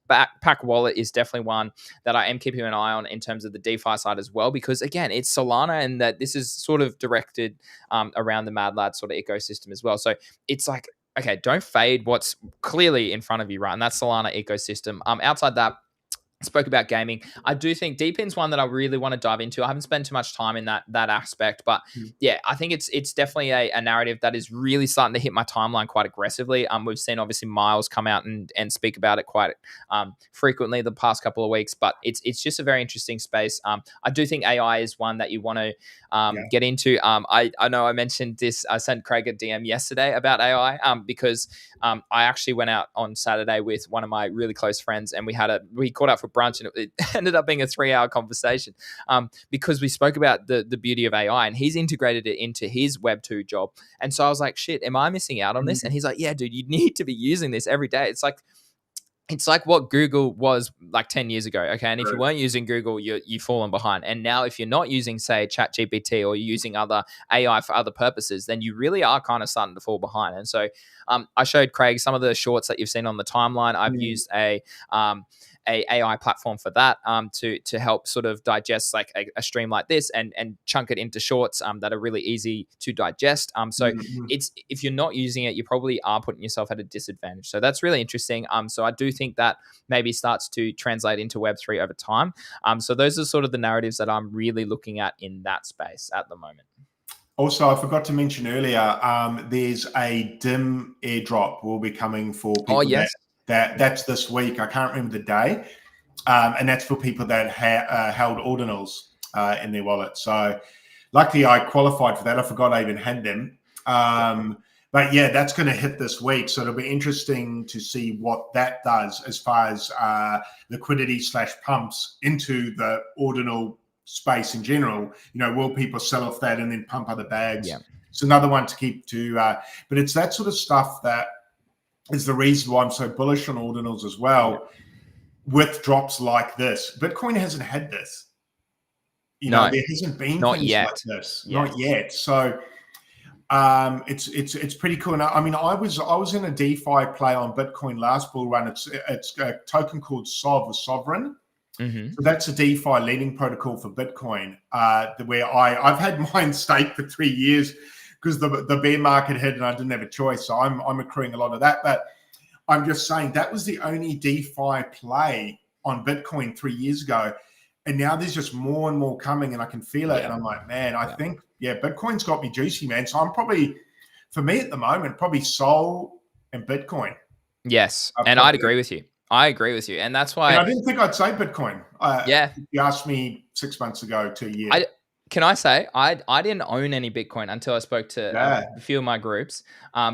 Backpack Wallet is definitely one that I am keeping an eye on in terms of the DeFi side as well, because again, it's Solana, and that this is sort of directed around the Mad Lad sort of ecosystem as well. So it's like, okay, don't fade what's clearly in front of you, right? And that's Solana ecosystem. Outside that, spoke about gaming. I do think Deepin's one that I really want to dive into. I haven't spent too much time in that aspect, but yeah, I think it's definitely a narrative that is really starting to hit my timeline quite aggressively. We've seen obviously Miles come out and speak about it quite frequently the past couple of weeks, but it's just a very interesting space. I do think AI is one that you want to get into. I know I mentioned this. I sent Craig a DM yesterday about AI because I actually went out on Saturday with one of my really close friends, and we caught up for brunch, and it ended up being a 3-hour conversation because we spoke about the beauty of AI, and he's integrated it into his Web 2 job. And so I was like, shit, am I missing out on this? And he's like, yeah, dude, you need to be using this every day. It's like what Google was like 10 years ago. Okay. And if you weren't using Google, you've fallen behind. And now if you're not using, say, ChatGPT, or you're using other AI for other purposes, then you really are kind of starting to fall behind. And so I showed Craig some of the shorts that you've seen on the timeline. I've used a AI platform for that to help sort of digest like a stream like this and chunk it into shorts that are really easy to digest. So it's, if you're not using it, you probably are putting yourself at a disadvantage. So that's really interesting. So I do think that maybe starts to translate into Web3 over time. So those are sort of the narratives that I'm really looking at in that space at the moment. Also, I forgot to mention earlier, there's a DIM airdrop will be coming for people. Oh, yes. That's this week. I can't remember the day. And that's for people that held ordinals in their wallet. So luckily I qualified for that. I forgot I even had them. But yeah, that's going to hit this week. So it'll be interesting to see what that does as far as liquidity / pumps into the ordinal space in general. You know, will people sell off that and then pump other bags? Yeah. It's another one to keep to, but it's that sort of stuff that is the reason why I'm so bullish on ordinals as well. With drops like this, Bitcoin hasn't had this. You know, there hasn't been things like this, not yet. So it's pretty cool. And I mean, I was in a DeFi play on Bitcoin last bull run. It's a token called Sovereign. So that's a DeFi leading protocol for Bitcoin, where I've had mine staked for 3 years because the bear market hit and I didn't have a choice. So I'm accruing a lot of that. But I'm just saying that was the only DeFi play on Bitcoin 3 years ago. And now there's just more and more coming, and I can feel it. And I'm like, man, I think, Bitcoin's got me juicy, man. So I'm probably, for me at the moment, probably Sol and Bitcoin. Yes. And I'd agree with you. I agree with you. And that's why. And I didn't think I'd say Bitcoin. If you asked me 6 months ago to a year. Can I say I didn't own any Bitcoin until I spoke to a few of my groups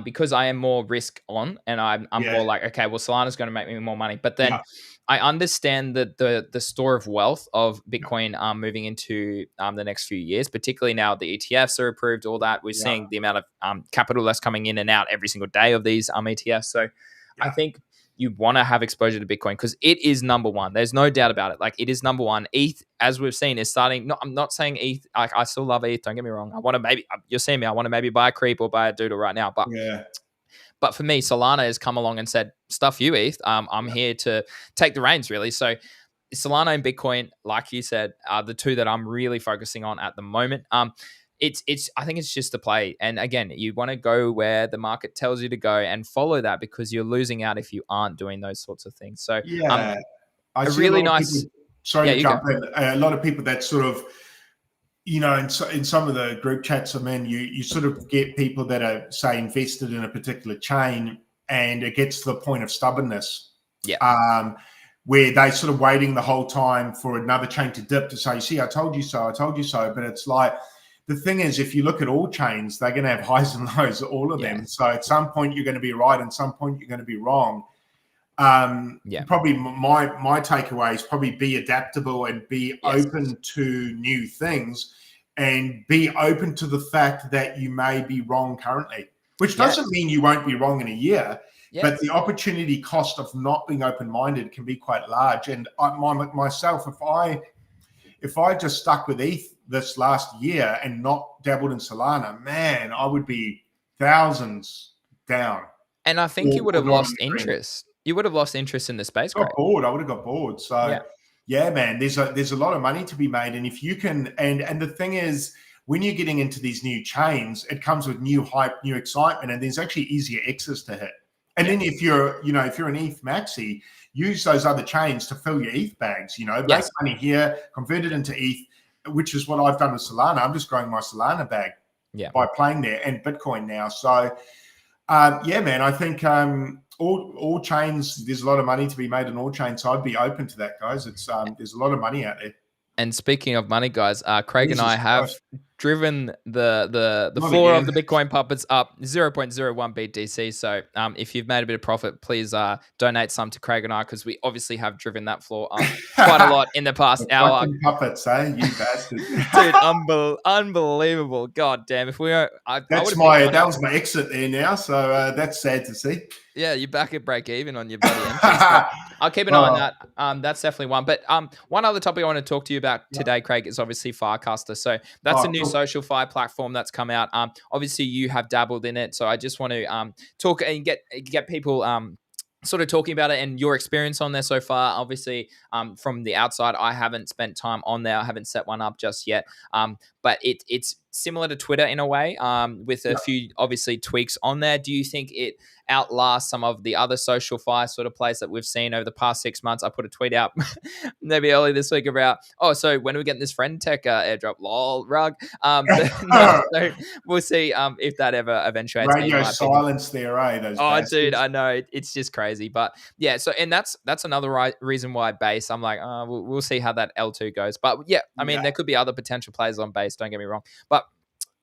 because I am more risk on, and I'm more like, okay, well, Solana's going to make me more money. But then I understand the store of wealth of Bitcoin moving into the next few years, particularly now the ETFs are approved, all that. We're seeing the amount of capital that's coming in and out every single day of these ETFs. So I think you want to have exposure to Bitcoin because it is number one. There's no doubt about it. Like, it is number one. ETH, as we've seen, is starting. No, I'm not saying ETH. I still love ETH. Don't get me wrong. I want to maybe, you're seeing me, I want to maybe buy a creep or buy a doodle right now. But for me, Solana has come along and said, stuff you, ETH. I'm here to take the reins, really. So Solana and Bitcoin, like you said, are the two that I'm really focusing on at the moment. I think it's just a play. And again, you want to go where the market tells you to go and follow that, because you're losing out if you aren't doing those sorts of things. So I see really nice. People, sorry to jump in. A lot of people that sort of, you know, in some of the group chats I'm in, you sort of get people that are, say, invested in a particular chain, and it gets to the point of stubbornness. Where they sort of waiting the whole time for another chain to dip to say, see, I told you so, I told you so. But it's like, the thing is, if you look at all chains, they're going to have highs and lows, all of them. So at some point you're going to be right, and some point you're going to be wrong. Probably my takeaway is probably be adaptable and be open to new things, and be open to the fact that you may be wrong currently, which doesn't mean you won't be wrong in a year. But the opportunity cost of not being open-minded can be quite large. And myself, if I just stuck with ETH this last year and not dabbled in Solana, man, I would be thousands down. And I think you would have lost interest. You would have lost interest in the space, Got Craig. bored. I would have got bored. So Yeah. man, there's a lot of money to be made, and if you can, and the thing is, when you're getting into these new chains, it comes with new hype, new excitement, and there's actually easier X's to hit. And then if you're an ETH maxi, use those other chains to fill your ETH bags. Make money here, convert it into ETH, which is what I've done with Solana. I'm just growing my Solana bag by playing there, and Bitcoin now. So man, I think all chains, there's a lot of money to be made in all chains. So I'd be open to that, guys. It's there's a lot of money out there. And speaking of money, guys, Craig and I have driven the Not floor again. of the Bitcoin puppets up 0.01 BTC. So if you've made a bit of profit, please donate some to Craig and I, because we obviously have driven that floor up quite a lot in the past hour. Fucking puppets, eh? You bastard. Dude, unbelievable. God damn. If we are, that was my exit there now. So that's sad to see. Yeah, you're back at break even on your bloody entrance. I'll keep an eye on that. That's definitely one. But one other topic I want to talk to you about today, Craig, is obviously Firecaster. So that's a new social fi platform that's come out. Obviously you have dabbled in it, so I just want to talk and get people sort of talking about it and your experience on there so far. Obviously, from the outside, I haven't spent time on there. I haven't set one up just yet. But it's similar to Twitter in a way, with a few obviously tweaks on there. Do you think it outlasts some of the other social fi sort of plays that we've seen over the past 6 months? I put a tweet out maybe early this week about, so when are we getting this friend tech airdrop? Lol, rug. So we'll see if that ever eventuates. Radio silence there, eh? Those bastards. Dude, I know, it's just crazy. But yeah, so and that's another reason why base. I'm like, we'll see how that L2 goes. But yeah, I mean, there could be other potential players on base. Don't get me wrong, but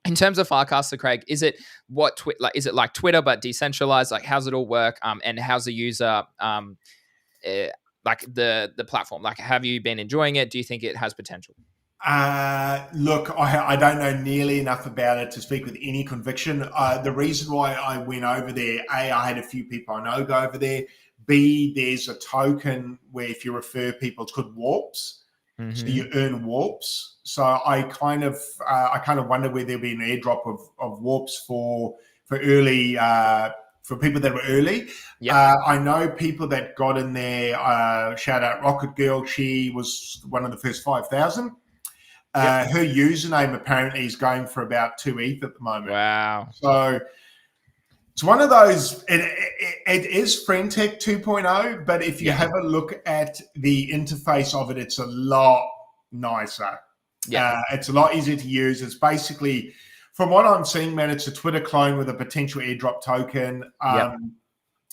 in terms of Firecaster, Craig, is it is it like Twitter but decentralized? Like, how's it all work? And how's the user like the platform? Like, have you been enjoying it? Do you think it has potential? Look, I don't know nearly enough about it to speak with any conviction. The reason why I went over there, A, I had a few people I know go over there. B, there's a token where if you refer people, it's called warps. Mm-hmm. So you earn warps. So I kind of wonder where there'll be an airdrop of warps for early for people that were early. Yep. I know people that got in there. Shout out Rocket Girl. She was one of the first 5,000. Yep. Her username apparently is going for about 2 ETH at the moment. Wow. So it's one of those, it is FriendTech 2.0, but if you have a look at the interface of it, it's a lot nicer. Yeah. It's a lot easier to use. It's basically, from what I'm seeing, man, it's a Twitter clone with a potential airdrop token.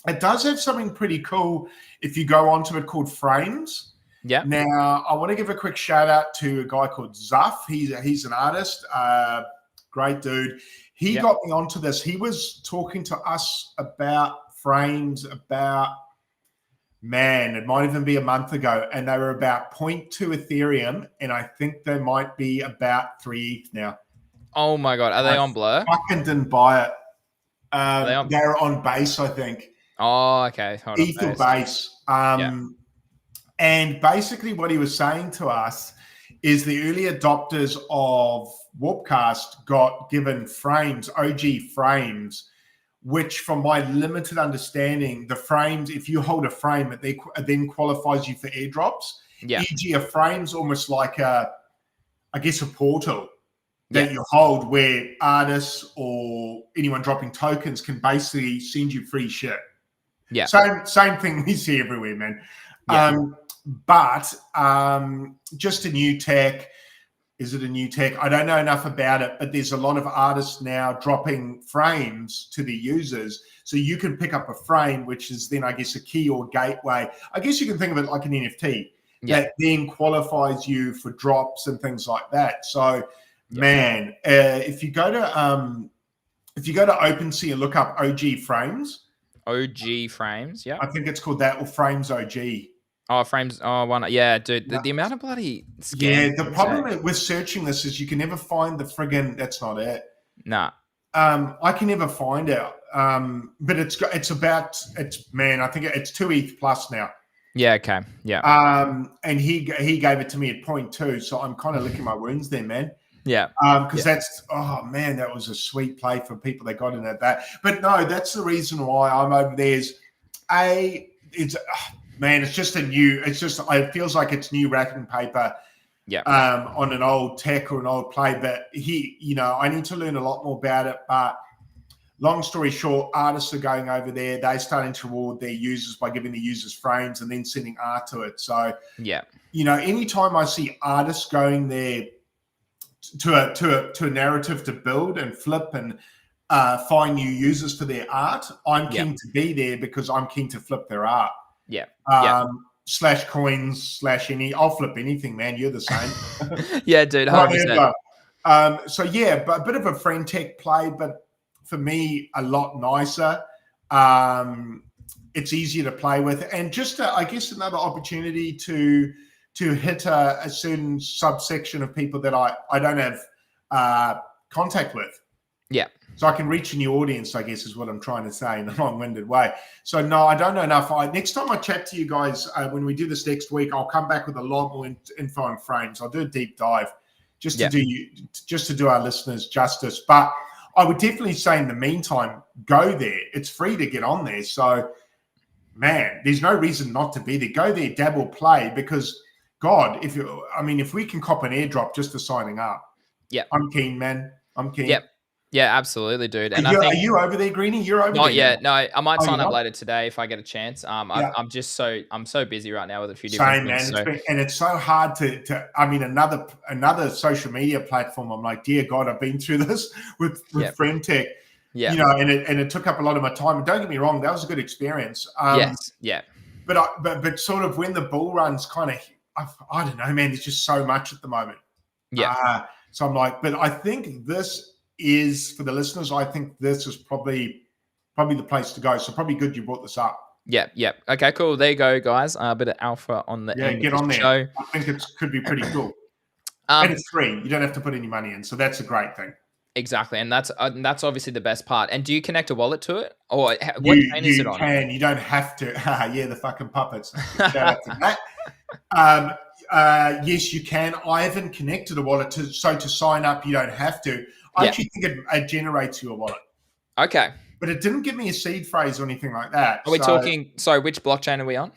It does have something pretty cool if you go onto it called Frames. Yeah. Now, I want to give a quick shout out to a guy called Zuff. He's an artist, great dude. He got me onto this. He was talking to us about Frames it might even be a month ago, and they were about 0.2 Ethereum, and I think they might be about 3 ETH now. Oh my God. Are they on Blur? Fucking didn't buy it. They're on Base, I think. Oh, okay. Hold on. ETH or Base. And basically what he was saying to us is the early adopters of Warpcast got given frames, OG frames, which from my limited understanding, the frames, if you hold a frame, it then qualifies you for airdrops. Yeah. E.g. a frame's almost like a portal that you hold where artists or anyone dropping tokens can basically send you free shit. Yeah. Same thing we see everywhere, man. Yeah. But just a new tech. Is it a new tech? I don't know enough about it, but there's a lot of artists now dropping frames to the users. So you can pick up a frame, which is then, I guess, a key or gateway. I guess you can think of it like an NFT that then qualifies you for drops and things like that. So, man, if you go to OpenSea and look up OG frames. OG frames, yeah. I think it's called that, or Frames OG. Oh, frames. Oh, one. Yeah, dude. The amount of bloody scams. Yeah, the problem with searching this is you can never find the friggin'. That's not it. Nah. I can never find out. But man, I think it's 2 ETH plus now. Yeah. Okay. Yeah. And he gave it to me at 0.2, so I'm kind of licking my wounds there, man. Yeah. Because that was a sweet play for people that got in at that. But no, that's the reason why I'm over there is it's man, it's just it feels like it's new wrapping paper. Yeah. On an old tech or an old play, but I need to learn a lot more about it. But long story short, artists are going over there. They're starting to reward their users by giving the users frames and then sending art to it. So, yeah, anytime I see artists going there to a narrative to build and flip and find new users for their art, I'm keen to be there because I'm keen to flip their art. Yeah. Slash coins, slash I'll flip anything, man. You're the same. Yeah, dude. 100%. So yeah, but a bit of a friend tech play, but for me, a lot nicer. It's easier to play with, and just I guess another opportunity to hit a certain subsection of people that I don't have contact with. Yeah. So I can reach a new audience, I guess, is what I'm trying to say in a long-winded way. So no, I don't know enough. Next time I chat to you guys, when we do this next week, I'll come back with a lot more info and frames. I'll do a deep dive just to do our listeners justice. But I would definitely say in the meantime, go there. It's free to get on there. So man, there's no reason not to be there. Go there, dabble, play, because God, if we can cop an airdrop just for signing up, I'm keen, man. I'm keen. Yep. Yeah, absolutely, dude. And are you over there, Greeny? You're over there? Not yet. No, I might sign up later today if I get a chance. I'm so busy right now with a few different things. Same, man. It's so hard to. Another social media platform. I'm like, dear God, I've been through this with friend tech. Yeah. And it took up a lot of my time. And don't get me wrong, that was a good experience. Yes. Yeah. But sort of when the bull run's kind of, I don't know, man. There's just so much at the moment. Yeah. So I'm like, but I think this is, for the listeners, I think this is probably the place to go. So probably good you brought this up. Yeah. Okay, cool. There you go, guys. A bit of alpha on the end get of on the there. show. I think it could be pretty cool. And it's free. You don't have to put any money in. So that's a great thing. Exactly. And that's obviously the best part. And do you connect a wallet to it? Or what chain is it on? You can. You don't have to. Yeah, the fucking puppets. Shout out to that. Yes, you can. I haven't connected a wallet to sign up, you don't have to. I actually think it generates you a wallet. Okay. But it didn't give me a seed phrase or anything like that. Are we talking, sorry, which blockchain are we on?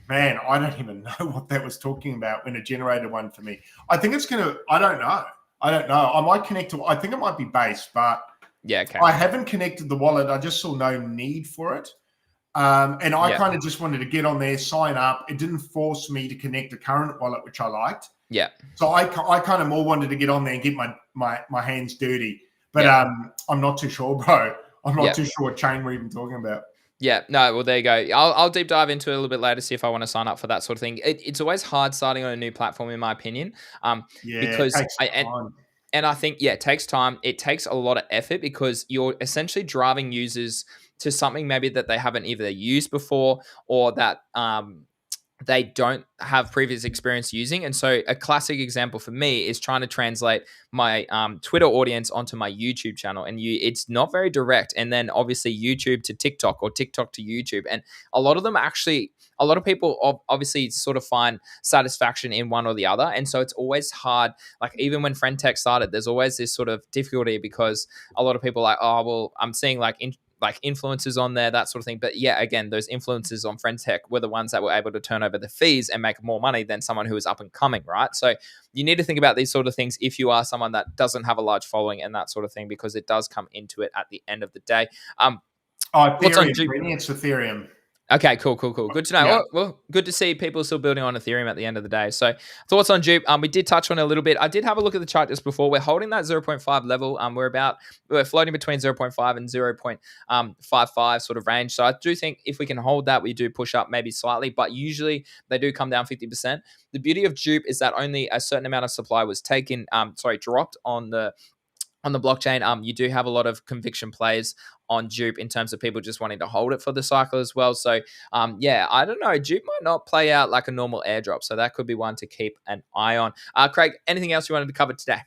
Man, I don't even know what that was talking about when it generated one for me. I think it's going to, I don't know. I might connect to, I think it might be Base, but okay. I haven't connected the wallet. I just saw no need for it. And I kind of just wanted to get on there, sign up. It didn't force me to connect a current wallet, which I liked. Yeah. So I kind of more wanted to get on there and get my hands dirty. But I'm not too sure, bro. I'm not too sure what chain we're even talking about. Yeah, no, well, there you go. I'll deep dive into it a little bit later, see if I want to sign up for that sort of thing. It's always hard starting on a new platform, in my opinion, because it takes time. And I think, it takes time. It takes a lot of effort because you're essentially driving users to something maybe that they haven't either used before or that they don't have previous experience using. And so a classic example for me is trying to translate my Twitter audience onto my YouTube channel. And it's not very direct. And then obviously YouTube to TikTok or TikTok to YouTube. And a lot of people obviously sort of find satisfaction in one or the other. And so it's always hard. Like even when Friend Tech started, there's always this sort of difficulty because a lot of people are like, oh, well, I'm seeing like influencers on there, that sort of thing. But yeah, again, those influencers on Friend Tech were the ones that were able to turn over the fees and make more money than someone who is up and coming, right? So you need to think about these sort of things if you are someone that doesn't have a large following and that sort of thing, because it does come into it at the end of the day. Ethereum. It's Ethereum. Okay, cool. Good to know. Yeah. Well, good to see people still building on Ethereum at the end of the day. So thoughts on Dupe. We did touch on it a little bit. I did have a look at the chart just before. We're holding that 0.5 level. We're floating between 0.5 and 0.55 sort of range. So I do think if we can hold that, we do push up maybe slightly, but usually they do come down 50%. The beauty of Dupe is that only a certain amount of supply was dropped on the blockchain. You do have a lot of conviction plays on Dupe in terms of people just wanting to hold it for the cycle as well. So, I don't know. Dupe might not play out like a normal airdrop. So that could be one to keep an eye on. Craig, anything else you wanted to cover today?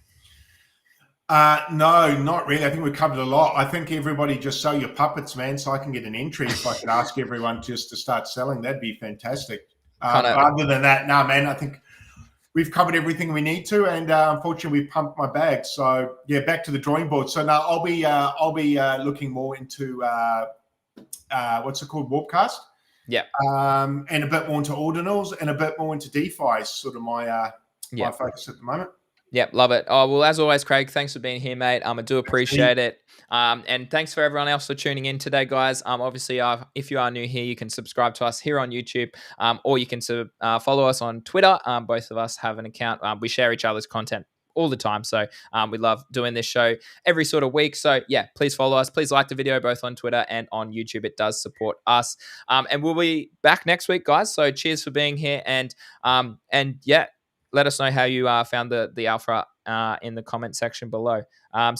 No, not really. I think we covered a lot. I think everybody just sell your puppets, man, so I can get an entry. If I could ask everyone just to start selling, that'd be fantastic. Other than that, no, man, I think we've covered everything we need to, and unfortunately, we've pumped my bag. So yeah, back to the drawing board. So now I'll be looking more into what's it called, Warpcast. Yeah. And a bit more into ordinals and a bit more into DeFi is sort of my my focus at the moment. Yep, love it. Oh, well, as always, Craig, thanks for being here, mate. I do appreciate it. And thanks for everyone else for tuning in today, guys. Obviously, if you are new here, you can subscribe to us here on YouTube, or you can follow us on Twitter. Both of us have an account. We share each other's content all the time. So we love doing this show every sort of week. So yeah, please follow us. Please like the video both on Twitter and on YouTube. It does support us. And we'll be back next week, guys. So cheers for being here. And yeah, let us know how you found the alpha in the comment section below.